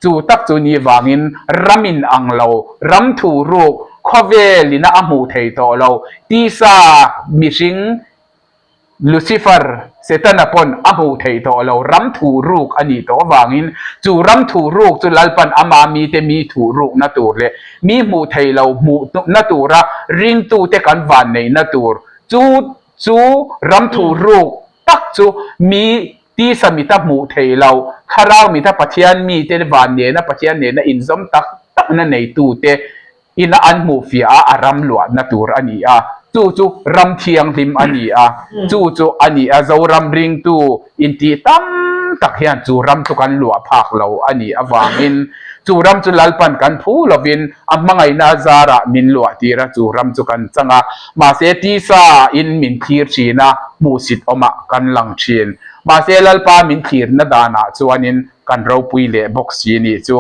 จู่ตักจู่นี้วางินรำมินอังเรารำถูรูกข้อเวลินะอมูเทโตเราตีซามิชิงลูซิเฟอร์เซตันปนอมูเทโตเรารำถูรูกอันนี้ตัววางินจู่รำถูรูกจู่ลัลปันอามามีเตมีถูรูกนัตูเลยมีมูเทเรามูนัตูระริงตูเตกันวันในนัตูจู่รำถูรูกตักจู่มีที่สมิตามูเทเราคาราวมีตาปัจเจียนมีเตวันเนี่ยนะปัจเจียนเนี่ยนะอินซอมตักนั่นในตูเตอินะอันมูฟิอาอารำหลวดนัตูอันนี้จู่รำเทียงลิมอันนี้จู่อันนี้เจ้ารำริงตูอินทีตั้มตักเฮียนจู่รำตุกันหลวภาคเราอันนี้วางินจู่รำจู่ลัลปันกันผู้ลวินมังไงนาซาระมินหลวตีระจู่รำจู่กันจังมาเสตีซาอินมินทีร์ชีนะมูสิตอมากันหลังเชียนมาเสลัลปามินทีร์นาดานาจู่อันนี้กันเราปุยเล่บ็อกซีนี่จู่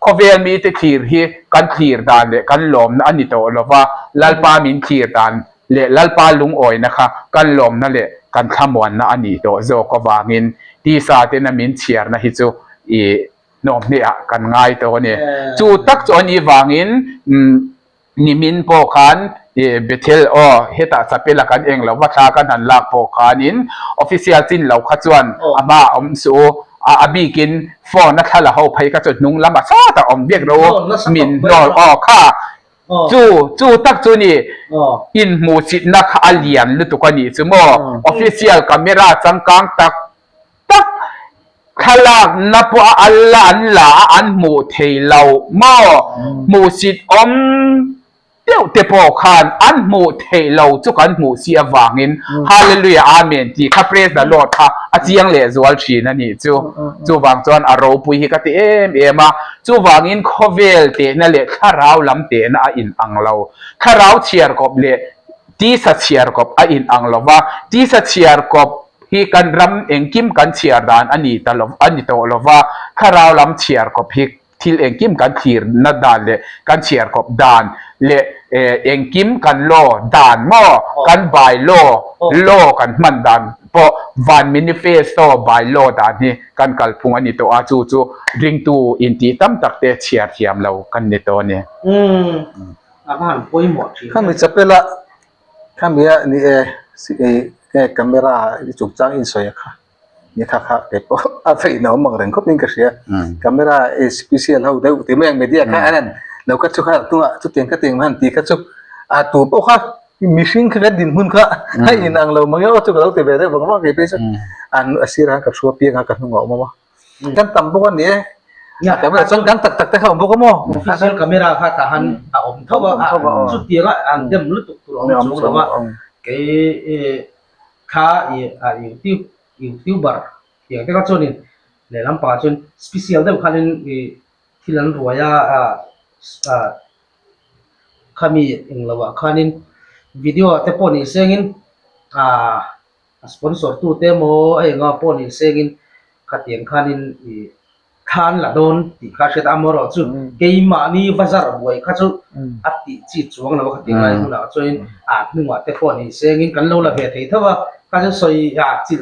ข้อเวลมีแต่ขีร์ฮีกันขีร์ดานเล่กันหลอมนะอันนี้โตเราว่าลัลปามินขีร์ดานเล่ลัลปาลุงอ้อยนะคะกันหลอมนั่นเล่กันขมวนนะอันนี้โตโจก็วางินที่ซาเตนะมินเชียร์นะฮิจู่นอมเนี่ยกันง่ายตัวเนี่ยจู่ตักจวนอีวางินนิมินโปคันเบเทลเฮตาสเปลกันเองเราว่าชากันหันลากโปคันินออฟฟิเชียลจินเราขจวนอามาอมสูอาบีกินฟอนนักละเขาไปกระจุดนุ่งลำบากซาแต่อมเบียกโรมินนอค่ะจู่ตักจู่นี่อินมูสินักอาเลียนหรือตุกันนี่สมอออฟฟิเชียลคาเมราจังกังตักขลักนับว่าอัลลาอันมูเทเราหม้อมูสิต เตียวเตปอคานอันหมู่เทโลจุกันหมู่เสียวางอินฮาเลลูยาอาเมนที่ข้าเพรสดาลอดค่ะอาเจียงเลจวลชีนั่นนี่จูวางจวนอารมณ์ปุยฮิกติเอมาจูวางอินโคเวลเตนั่นแหละข้าราวลำเตนะอินอังเราข้าราวเชียร์กบเลที่สัเชียร์กบอินอังเราว่าที่สัเชียร์กบฮีกันรำเองกิมกันเชียร์ดานอันนี้ตลอดอันนี้ตัวเราว่าข้าราวลำเชียร์กบฮิกที่เองกิมกันขีรนัดดานเลยกันเชียร์กบดานเลเองกิมกันโลดานหม้อกันบายโลกันมันดานพอวันมินิเฟสโตบายโลดานนี่กันกัลพุงอันนี้ตัวอาจูริงตูอินตีตั้มตักเตเชียร์เทียมเรากันในตัวเนี่ยอาหารป่วยหมดทีข้ามีจะเป็นละข้ามีนี่kamera chụp trang in soi kha ni tha kha ke po a fei no mang reng khop ning ka sia camera special ho deu ti meng media kha anan lo ka chu kha tu chu tiang ka tiang man ti ka chu a tu po kha missing kha din hun kha hai in ang lo mang yo chu ka lo te be de bang ma ke pe chu an asira ka su pi nga ka ngo ma kan tam bo ni ya kamera chang kan tak tak ta ha bo ko mo official camera kha ta han a om thawa chu tiang an dem lu tu tu om chu wa ke kha youtuber yang te ka chonin le lam pa chon special de khalin thilan ruaya khami englawa khanin video te poni sengin sponsor tu te mo ai nga poni sengin khatiang khanin khan la don ti kha set amoro chu keima ni bazar boi kha chu ati chi chuang la khatiang lai na choin nungwa te poni sengin kan lo la ve thei thawa ka chu soi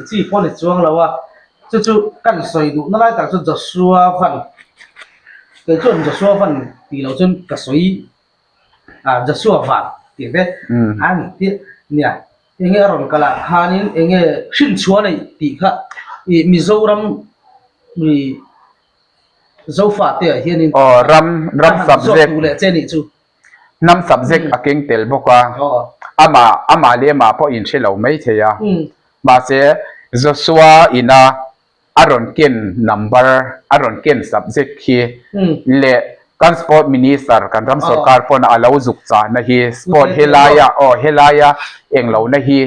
chi poni chuang la wa chu kan soi du na lai ta chu joshua fan ke chon joshua fan ti lo chon ka soi joshua fan ti de an ti nia enge ron kala khanin enge shin chuan nei ti kha mizoram mi zofa te hianin ram subject le cheni chu nam subject aking tel boka ama le ma po in chelo mai theya ma se joshua ina aron ken number aron ken subject khi le kan sport minister kan ram sarkar pon alo zuk cha na hi sport helaya englo na hi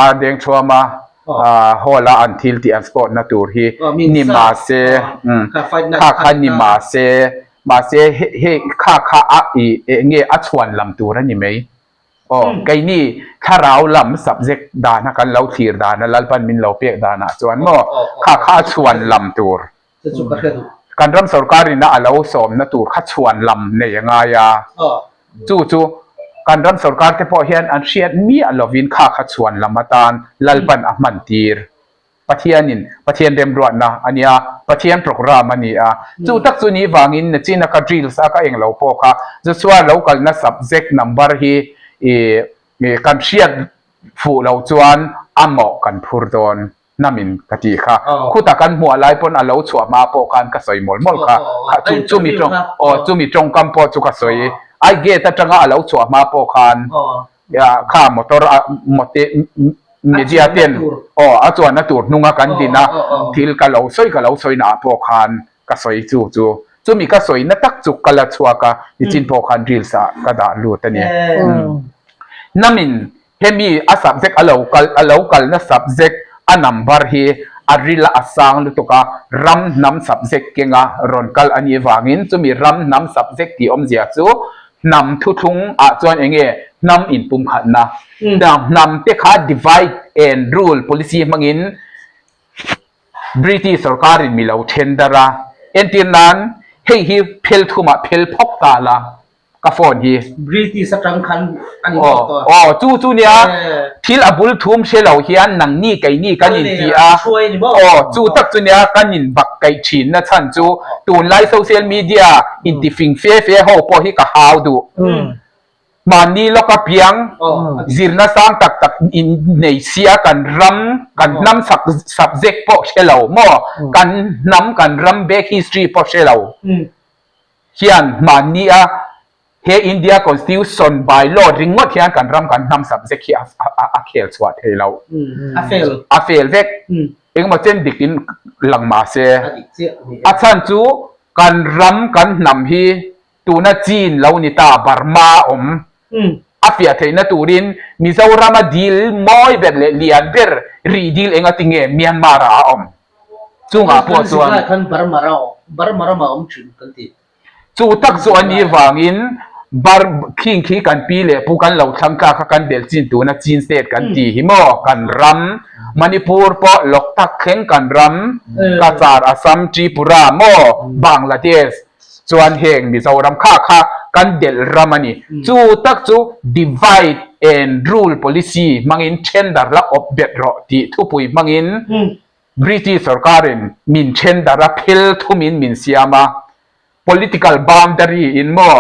a deng thoma hola until the sport na tur hi ni ma se kha ni ma se he kha a nge a chwan lam tur ani mai kai ni kharau lam subject dana kan lo thir dana lalpan min lo pek dana chuan mo kha chwan lam tur kan ram sarkar ina alo som na tur kha chwan lam ne yanga ya chu kan ram sarkar te po hian an hriat mi alovin kha chwan lamatan lalpan a man tir pathian rem ruat na ania pathian program ania chu tak chu ni wangin na china ka drills aka englo po kha joshua local na subject number hi kan hriat fu lo chuan amo kan phur don namin kati kha khuta kan hmu alai pon alo chua ma po kan ka soi mol kha chu mi trong kam po chu ka soi ai ge ta tanga alo chua ma po khan ya kha motor mote media ten a chuan na tur nunga kan dina thil ka lo soi na po khan ka soi chu mi ka soi na tak chu kala chua ka ichin po khan drill sa ka da lu ta ni namin hemi a subject alo kal na subject a number hi arila asang lutuka ram nam subject kenga ronkal ani wangin chumi ram nam subject ti omzia chu nam thu thung a chuan enge nam in pum khatna nam te kha divide and rule policy mangin british sarkar in milo thendara entinan hei hi phel thuma phel phok ta la ka phone hi british satang khan ani to chu nia thil abul thum shelo hian nang ni kai ni kanin ti a chu tak chu nia kanin bak kai thin na chan chu tun lai social media in ti fing fe ho po hi ka how du mani loka piang zirna sang tak in nei sia kan ram kan nam subject po shelo mo kan nam kan ram back history po shelo hian mani a he India constitution by law ringot hian kan ram kan nam subject hi a khel chwa thelo a fail vek engma chen dikin langma se a chan chu kan ram kan nam hi ตูน่ะจีนเรานี่ตาบาร์มาอมอาเฟียเทนะตูรินมิซารามาดีลมอยเบลเลียนเบรรีดีลเองติงเงเมียนมาราอมจุงอาพอส่วนคันบาร์มาราอมชุนกันติจูตักส่วนนี้วางินบาร์คิงคีกันปีเลปูกันเหล่าทังกากันเดลจีนตูน่ะจีนสเตทกันตีหิมอกันรัมมณิปูร์ปอลกตักเข่งกันรัมกาซาร์อาซัมทริปุรามอบังลาเทศส่วนเฮงมิซารัมค่ากันเดลรามานีจูตักจู divide and rule policy มังอินเชนดาร์ละอบเบ็ดรอติทุปุยมังอินBritish สรการินมินเชนดาร์พิลทุมินมินเซียมา political boundary in mo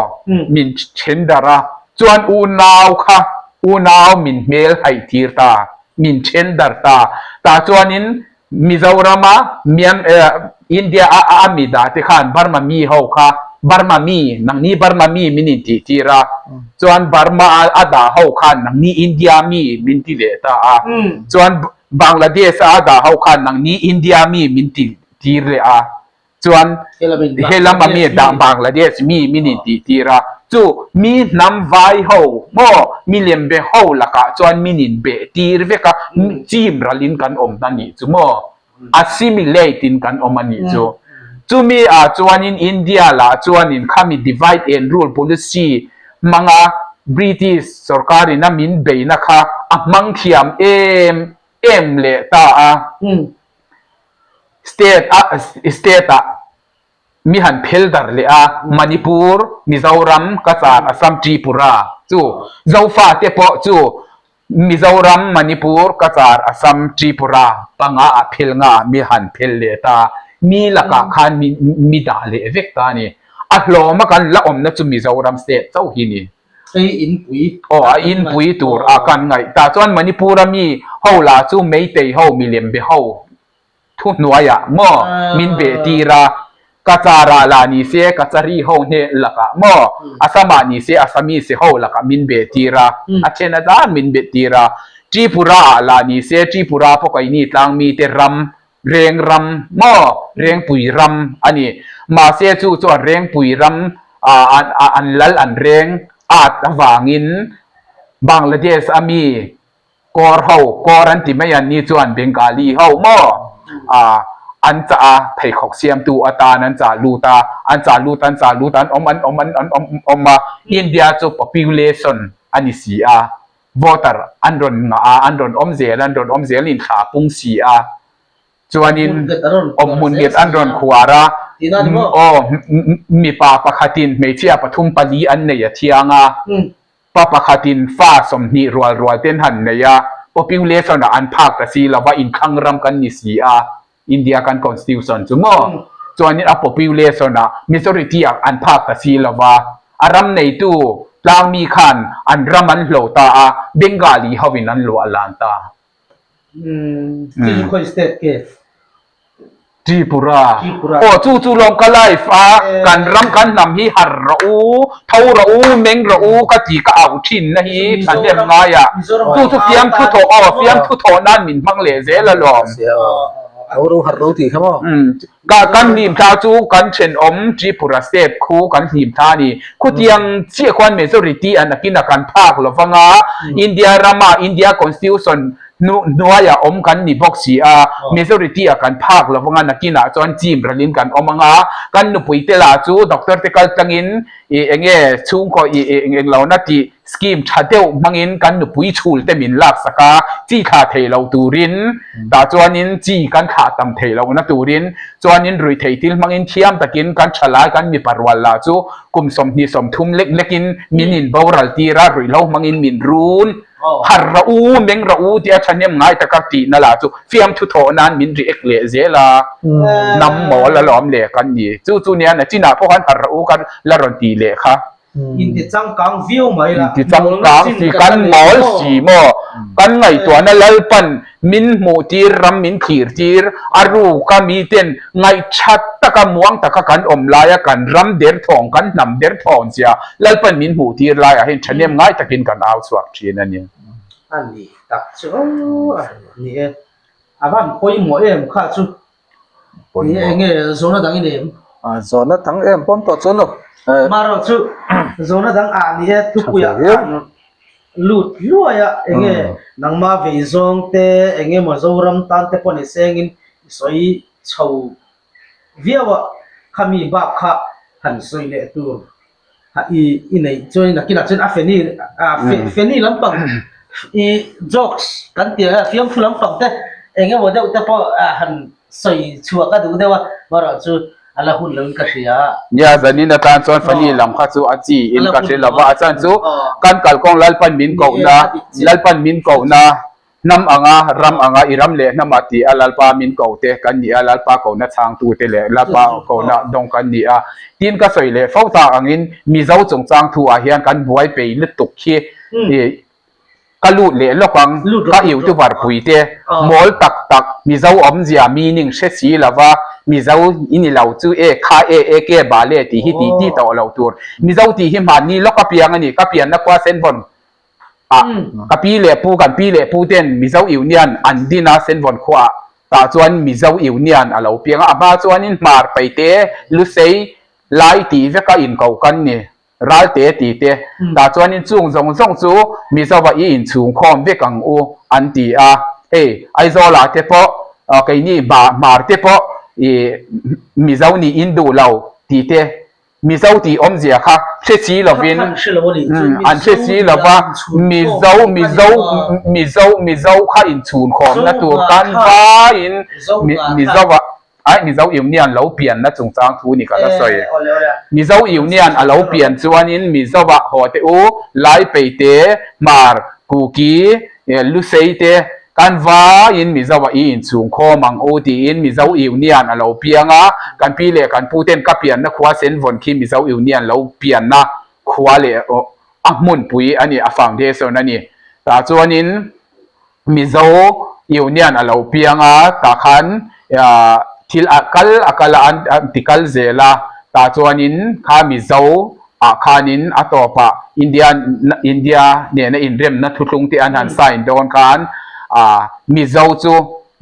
min chendara chuan u naw kha u naw min mel hai tirta min chendar ta chuanin Mizorama mian India amida te khan Burma mi ho kha Burma mi nang ni Burma mi minin ti tira chuan Burma ada ho khan nang ni India mi min ti le ta chuan Bangladesh ada ho khan nang ni India mi min ti tir le chuan helama mi da Bangladesh mi minin ti tira chu mi nam vai ho mo mi lembe ho laka chuan minin be tir veka chim ralin kan om tani chu mo assimilate in kan omani chu mi chuan in India la chuan in khami divide and rule policy manga British sarkari na min be na kha amang thiam em le ta state mi han phel dar le Manipur Mizoram Kachar Assam Tripura chu zofa te po chu Mizoram Manipur Kachar Assam Tripura panga phel nga mi han phel le ta mi laka khan mi da le vek ta ni a hloma kan la om na chu Mizoram state chau hi ni in pui tur kan ngai ta chuan Manipur mi ho la chu meitei ho mi lembe ho thu nuaya mo min be tira Kachara la ni se Kachari ho ne laka mo Asama ni se Asami se ho laka min be tira achena da min be tira Tripura la ni se Tripura pokai ni tlang mi te ram reng ram mo reng pui ram ani ma se chu reng pui ram an lal an reng at awangin Bangladesh ami kor ho koran ti mayan ni chuan Bengali ho mo an cha thei khok siam tu ata nan cha luta an cha lutan om India chu population ani si voter andron om zel in kha pung si chuanin om mun get andron khuara mi pa pakhatin meichia pathum pali an nei thianga pa pakhatin fa somni rual ten han neya population an phak ta si lawa in khangram kan ni si India kan constitution chumo chuanin a population majority an phak ta si lawa aram nei tu tlang mi khan an raman hlo ta Bengali hawin an lo alanta khoi state ke Tripura chu long ka life kan ram kan nam hi har rau thau rau meng rau ka ti ka au thin na hi than dem nga ya chu fiam thu tho nan min mang le ze la lom Ro har ro ti khamo kan nim tha chu kan chen om Tripura state khu kan nim tha ni khu tiang chi khwan majority an akina kan phak lovanga India rama India constitution nuaya om kan ni boxi majority kan phak lovanga nakina chon chim ralin kan omanga kan nu puitela chu doctor te kal tangin enge chung ko eng launa ti scheme thadeu mangin kan nu pui chul te min lak saka chi kha theilo turin ta chuanin chi kan kha tam theilo na turin chuanin rui theitil mangin thiam takin kan thala kan mi parwal la chu kum som ni som thum lekin minin boral tira rui lo mangin min run har rau meng rau ti athanem ngai takati na la chu fiam thu tho nan min react le zela nam mo la lom le kan ni chu nia na china pho kan har rau kan la ron ti le kha in ti chang kang view mai la ti chang kang si kan mol si mo kan ngai to na lalpan min mu tir ram min khir tir aru ka mi ten ngai chat taka muang taka kan om laya kan ram der thong kan nam der thong sia lalpan min mu tir laya hin thanem ngai takin kan aw swak thin ani ani tak chu ni avan poi mo em kha chu ni enge zona dang ni zona thang em pom to chono maro chu zona dang a ni he thu puya lut luaya enge nangma veizong te enge mozoram tan te poni sengin soi chau viawa khami ba kha han soi le tur ha i nei choi na kila chen a feni lampang i jokes kan tia fiam fulam pang te enge mo deu te po han soi chua ka du dewa maro chu ala hun lon ka sia ya zanin na tan chon fani lam kha chu achi in ka se lawa achan chu kan kal kong lalpan min ko na nam anga ram anga iram le namati alalpa min ko te kan ni alalpa ko na chang tu te le lapa ko na dong kan ni a tin ka soi le fau ta angin mi zau chung chang thu a hian kan buai pe le tuk khi e kalu le lokang ka iu tu war pui te mol tak mi zau om zia meaning she si lawa mi zau ini lau chu e kha e ke ba le ti hi ti to lau tur mi zau ti hi man ni loka piang ani ka pian na kwa sen bon ka pi le pu ten mi zau iu nian an dina sen bon khwa ta chuan mi zau iu nian a lo pianga aba chuan in mar pai te lu sei lai ti ve ka in ko kan ni ral te ti te ta chuan in chung zong chu mi zau wa i in chung khom ve kang u an ti a ai zo la te po kai ni ba mar te po mi zau ni in du lau ti te mi zau ti om zia kha che chi lovin an che chi lova mi zau kha in chun khom na tu kan va in mi zau wa ai mi zau im nian lo pian na chung chang thu ni ka la soi mi zau im nian a lo pian chuan in mi zau wa ho te u lai pe te mar ku ki lu sei te kan va in mi zawa in chung kho mang o ti in mi zau iu nian alo pianga kan pi le kan pu ten ka pian na khwa sen von khi mi zau iu nian lo pian na khwa le a mun pui ani a foundation ani ta chuan in mi zau iu nian alo pianga ta khan thil akala an tikal zela ta chuan in kha mi zau a khanin atopa india ne na in rem na thutlung ti an han sign don khan mi zau chu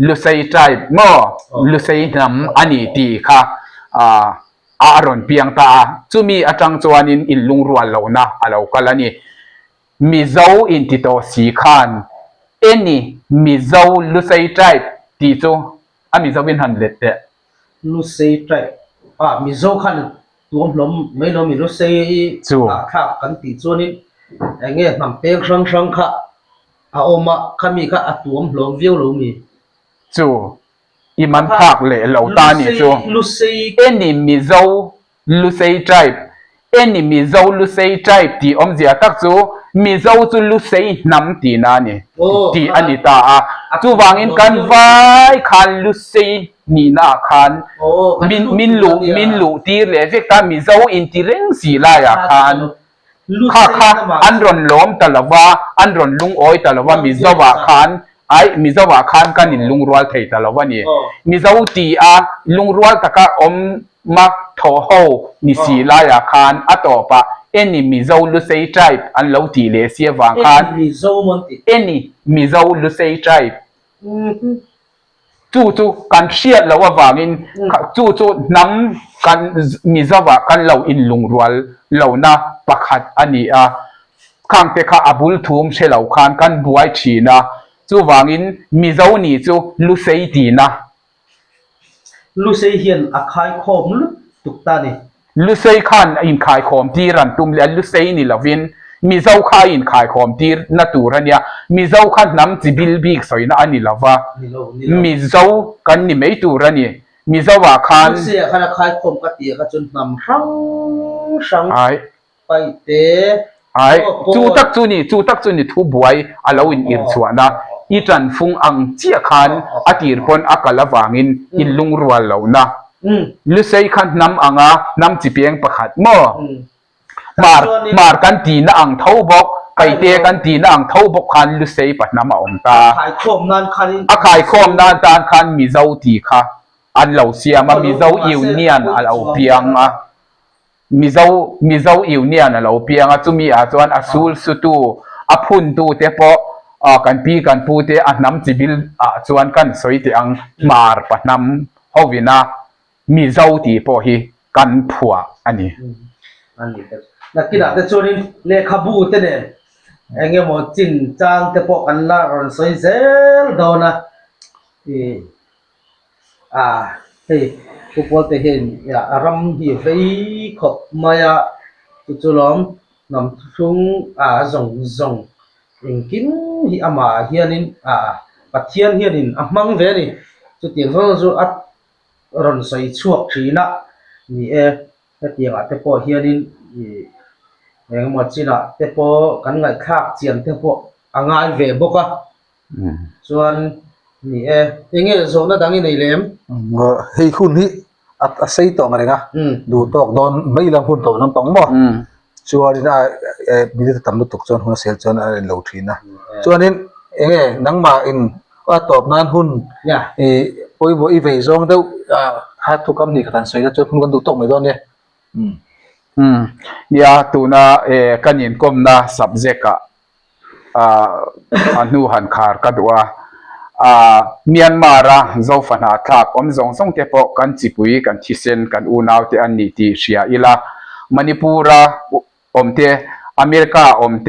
lusei tribe mo lusei nam ani ti kha aron piang ta chumi atang chuanin in lungrual lo na alo kalani mi zau in ti to si khan any mi zau lusei tribe ti chu mi zau in han let te lusei tribe mi zau khan tuam lom mai lo mi lusei chu kha kan ti chuanin enge nam pek sang kha oma khami kha atuam hlom viu lo mi chu i man thak le lo ta ni chu lusei any mi zau lusei tribe any mi zau lusei tribe ti om zia tak chu mi zau chu lusei nam ti na ni ti ani ta chu wangin kan vai khan lusei ni na khan min lu ti le vek ta mi zau in ti reng si la ya khan kha an ron lom talawa an ron lung oi talawa mi zawa khan kan in lung rual thei talawa ni mi zau ti lung rual taka om mak tho ho ni si la ya khan atopa any mi zau lu sei tribe an lo ti le sia wang khan mi zau mon ti any mi zau lu sei tribe chu kan hriat lo awangin chu nam kan mi zawa kan lo in lung rual lo na pakhat ani khang te kha abul thum shelo khan kan buai thina chu wangin mi zau ni chu lu sei ti na lu sei hian akhai khom lu tukta ni lu sei khan in khai khom ti ran tum le lu sei ni lovin mi zau kha in khai khom ti na turania mi zau khan nam chibil bik soina ani lova mi zau kan ni mei turani mi zawa khan se khana khai khom ka ti ka chun nam sang ai pai te ai chu tak chu ni thu buai alo in ir chuana i tran phung ang chia khan atir pon akala wangin in lungrual lo na lu sei khan nam anga nam chi pieng pakhat mo mar kan ti na ang thau bok pai te kan ti na ang thau bok khan lu sei pat nam a om ta khai khom nan khan khai khom nan tan khan mi zau ti kha an lo sia ma mi zau iu nian alo piang mi zau iu nian alo piang chumi chuan asul sutu aphun tu te po kan pi kan pu te nam chibil chuan kan soi te ang mar patnam hovina mi zau ti po hi กันผัวอันนี้ อันนี้ก็นักกีฬาแต่ช่วงนี้เลขาบูเตเนี่ยเองหมดจินจางแต่พวกกันละรอนสวยเซลโดนะเฮ้ยผู้ปกครองเห็นอย่ารำที่ไปขบมายาจุลอมนำชุงจงเองกินที่อามาเฮียนินปัจเจียนเฮียนินมังเวนี่จุดเดียวเขาจะอัดรอนสวยชั่วทีนะนี่แต่เดียวแต่พอเฮียนินเองหมดจีน่ะแต่พอกันไงคากเจียนแต่พอง่ายเวบกส่วนนี่เองส่งแล้วดังในเล่มเฮ้ยคุณนี่ใส่ตองอะไรนะดูตอกโดนไม่ลำคุณตกน้ำตองบ่ส่วนนี้นะมีแต่ตำรวจตกจนหุ่นเสียจนอะไรเหล่าทีนะส่วนนี้นังมาอินว่าตอบนั้นหุ่นโอ้ยบ่อีเวซองเด้อหาทุกคำนี้กันใส่จนหุ่นกันดูตกไม่โดนเนี่ยยาตูนากันยินกมนา subject อันนูหันคาร์กัดว่าเมียนมาระเจ้าฝันหาทักจงส่งเก็บกันจิปุยกันทิเซนกันอูนาวเตอันนี้ที่เชียอิละมณิปุระเตอเมริกาเต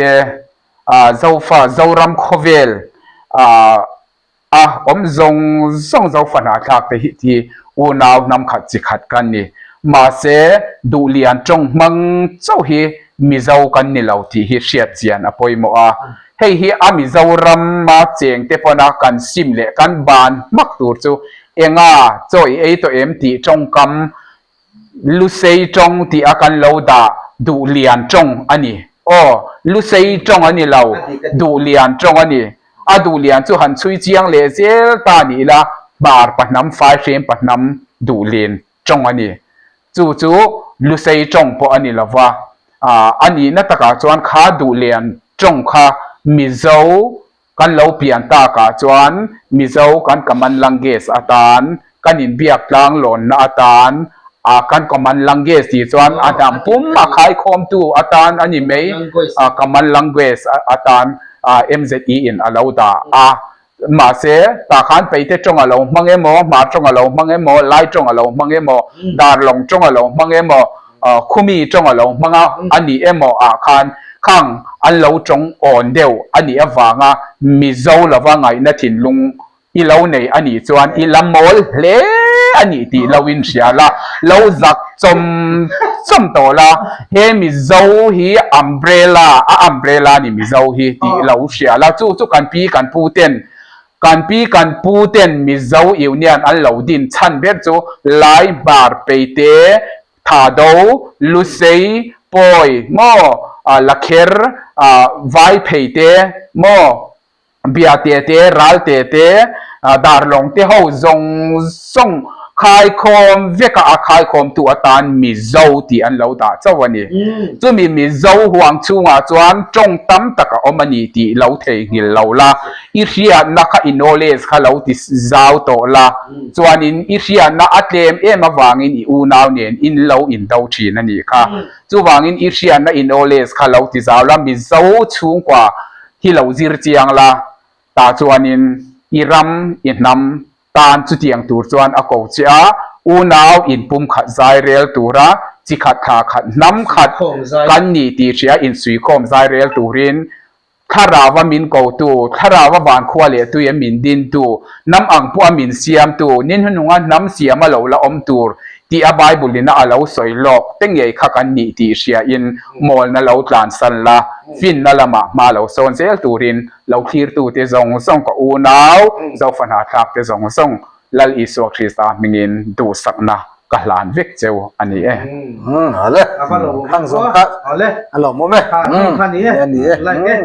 เจ้าฟ้าเจ้ารัมโคเวลจงส่งเจ้าฝันหาทักแต่ที่อูนาวนำขัดจิขัดกันนี่มาเสดูเลียนจงมังเจ้าฮีมีเจ้ากันนี่เราที่ฮีเชียเจียนอภัยโมเฮ้ยฮีอามิเจ้ารำมาเจงเตปนากันซิมเละกันบานมักตูจูเองจ้อยตัวที่จงกำลุเซจงที่อากันเราด่าดูเลียนจงอันนี้ลุเซจงอันนี้เราดูเลียนจงอันนี้ดูเลียนจูหันช่วยเจียงเลเซลตานี่ละบาร์ปัดน้ำไฟเฟรมปัดน้ำดูเลียนจงอันนี้จู่ลุเซจงพออันนี้ละว่าอันนี้นัตกาจวนขาดูเลียนจงขามิเจ้ากันเล่าเปลี่ยนตากาจวนมิเจ้ากันกำมันลังเกสอาตานกันอินเบียกลางหล่นอาตานกันกำมันลังเกสที่จวนอาตามปุ่มขายคอมตูอาตานอันนี้ไม่กำมันลังเกสอาตานMZE อินอาลาวดามาเสตาขันไปเตจงอาลาวมังเอโมมาจงอาลาวมังเอโมไลจงอาลาวมังเอโมดาร์ลงจงอาลาวมังเอโมคุมีจงอาลาวมังอันนี้เอโมขันข้างอันเราจงอ่อนเดียวอันนี้ว่าง่ามีเจ้าละว่าไงนะถิ่นลุงอีเราในอันนี้จวนอีลำมอลเล่อันนี้ที่เราวินเสียละเราจักจมตัวละเฮมีเจ้าฮีอัมเบรล่านี่มีเจ้าฮีที่เราเสียละจู่กันปีกันปูเต้นมีเจ้าอยู่เนี่ยอันเราดินชันเบ็ดจู่ไล่บาร์ไปเตะถาดูลุเซย์ปอยโมลักเคอร์ไวเพย์เตโมเบียเตรัลเตดาร์ลงเตเขาจงส่งขายคอมเวกขายคอมตัวตานมีเจ้าที่อันเราด่าเจ้าวันนี้จู่มีเจ้าห่วงชูงาจวนจงตั้มตะกอมันนี่ที่เราเทงิลเราละอิเชียนักอินโนเลสเขาเราที่เจ้าโตละจวนอิเชียนักอัตเลมมาวางอินอูนาวเนียนอินเราอินดาวชีนั่นนี่ค่ะจู่วางอิเชียนักอินโนเลสเขาเราที่เจ้าละมีเจ้าชูงกว่าที่เราจิรเจียงละตาจวนอิรัมอินนำตานจุดยังตัวจวนอากาศจ้าอูนาวอินปุ่มขัดใจเรียลตัวระจิขัดขัดน้ำขัดกันนี่ตีเชียอินสุยคมใจเรียลตัวรินถ้าเราว่ามินเกาตัวถ้าเราว่าบานขวาเลตัวยังมินดินตัวน้ำอ่างพวกมินเสียมตัวนินหนุ่งน้ำเสียมาเหล่าละอมตัวที่อบายบุลินะเราสวยหลอกตั้งใหญ่ขักันนี่ตีเชียอินมอลนั่นเราตลานสันละฟินนั่นละมาเราโซนเซลตัวรินเราคลีร์ตัวเตจงส่งกับอูนาวเจ้าฝันหาทักเตจงส่งลัลอิสวคริสตามิงินดูสักนะกะลานเวกเจ้าอันนี้เอาเลยข้างสองข้างเอาเลยอันหลงมั้ยข้างนี้อะไรเนี่ย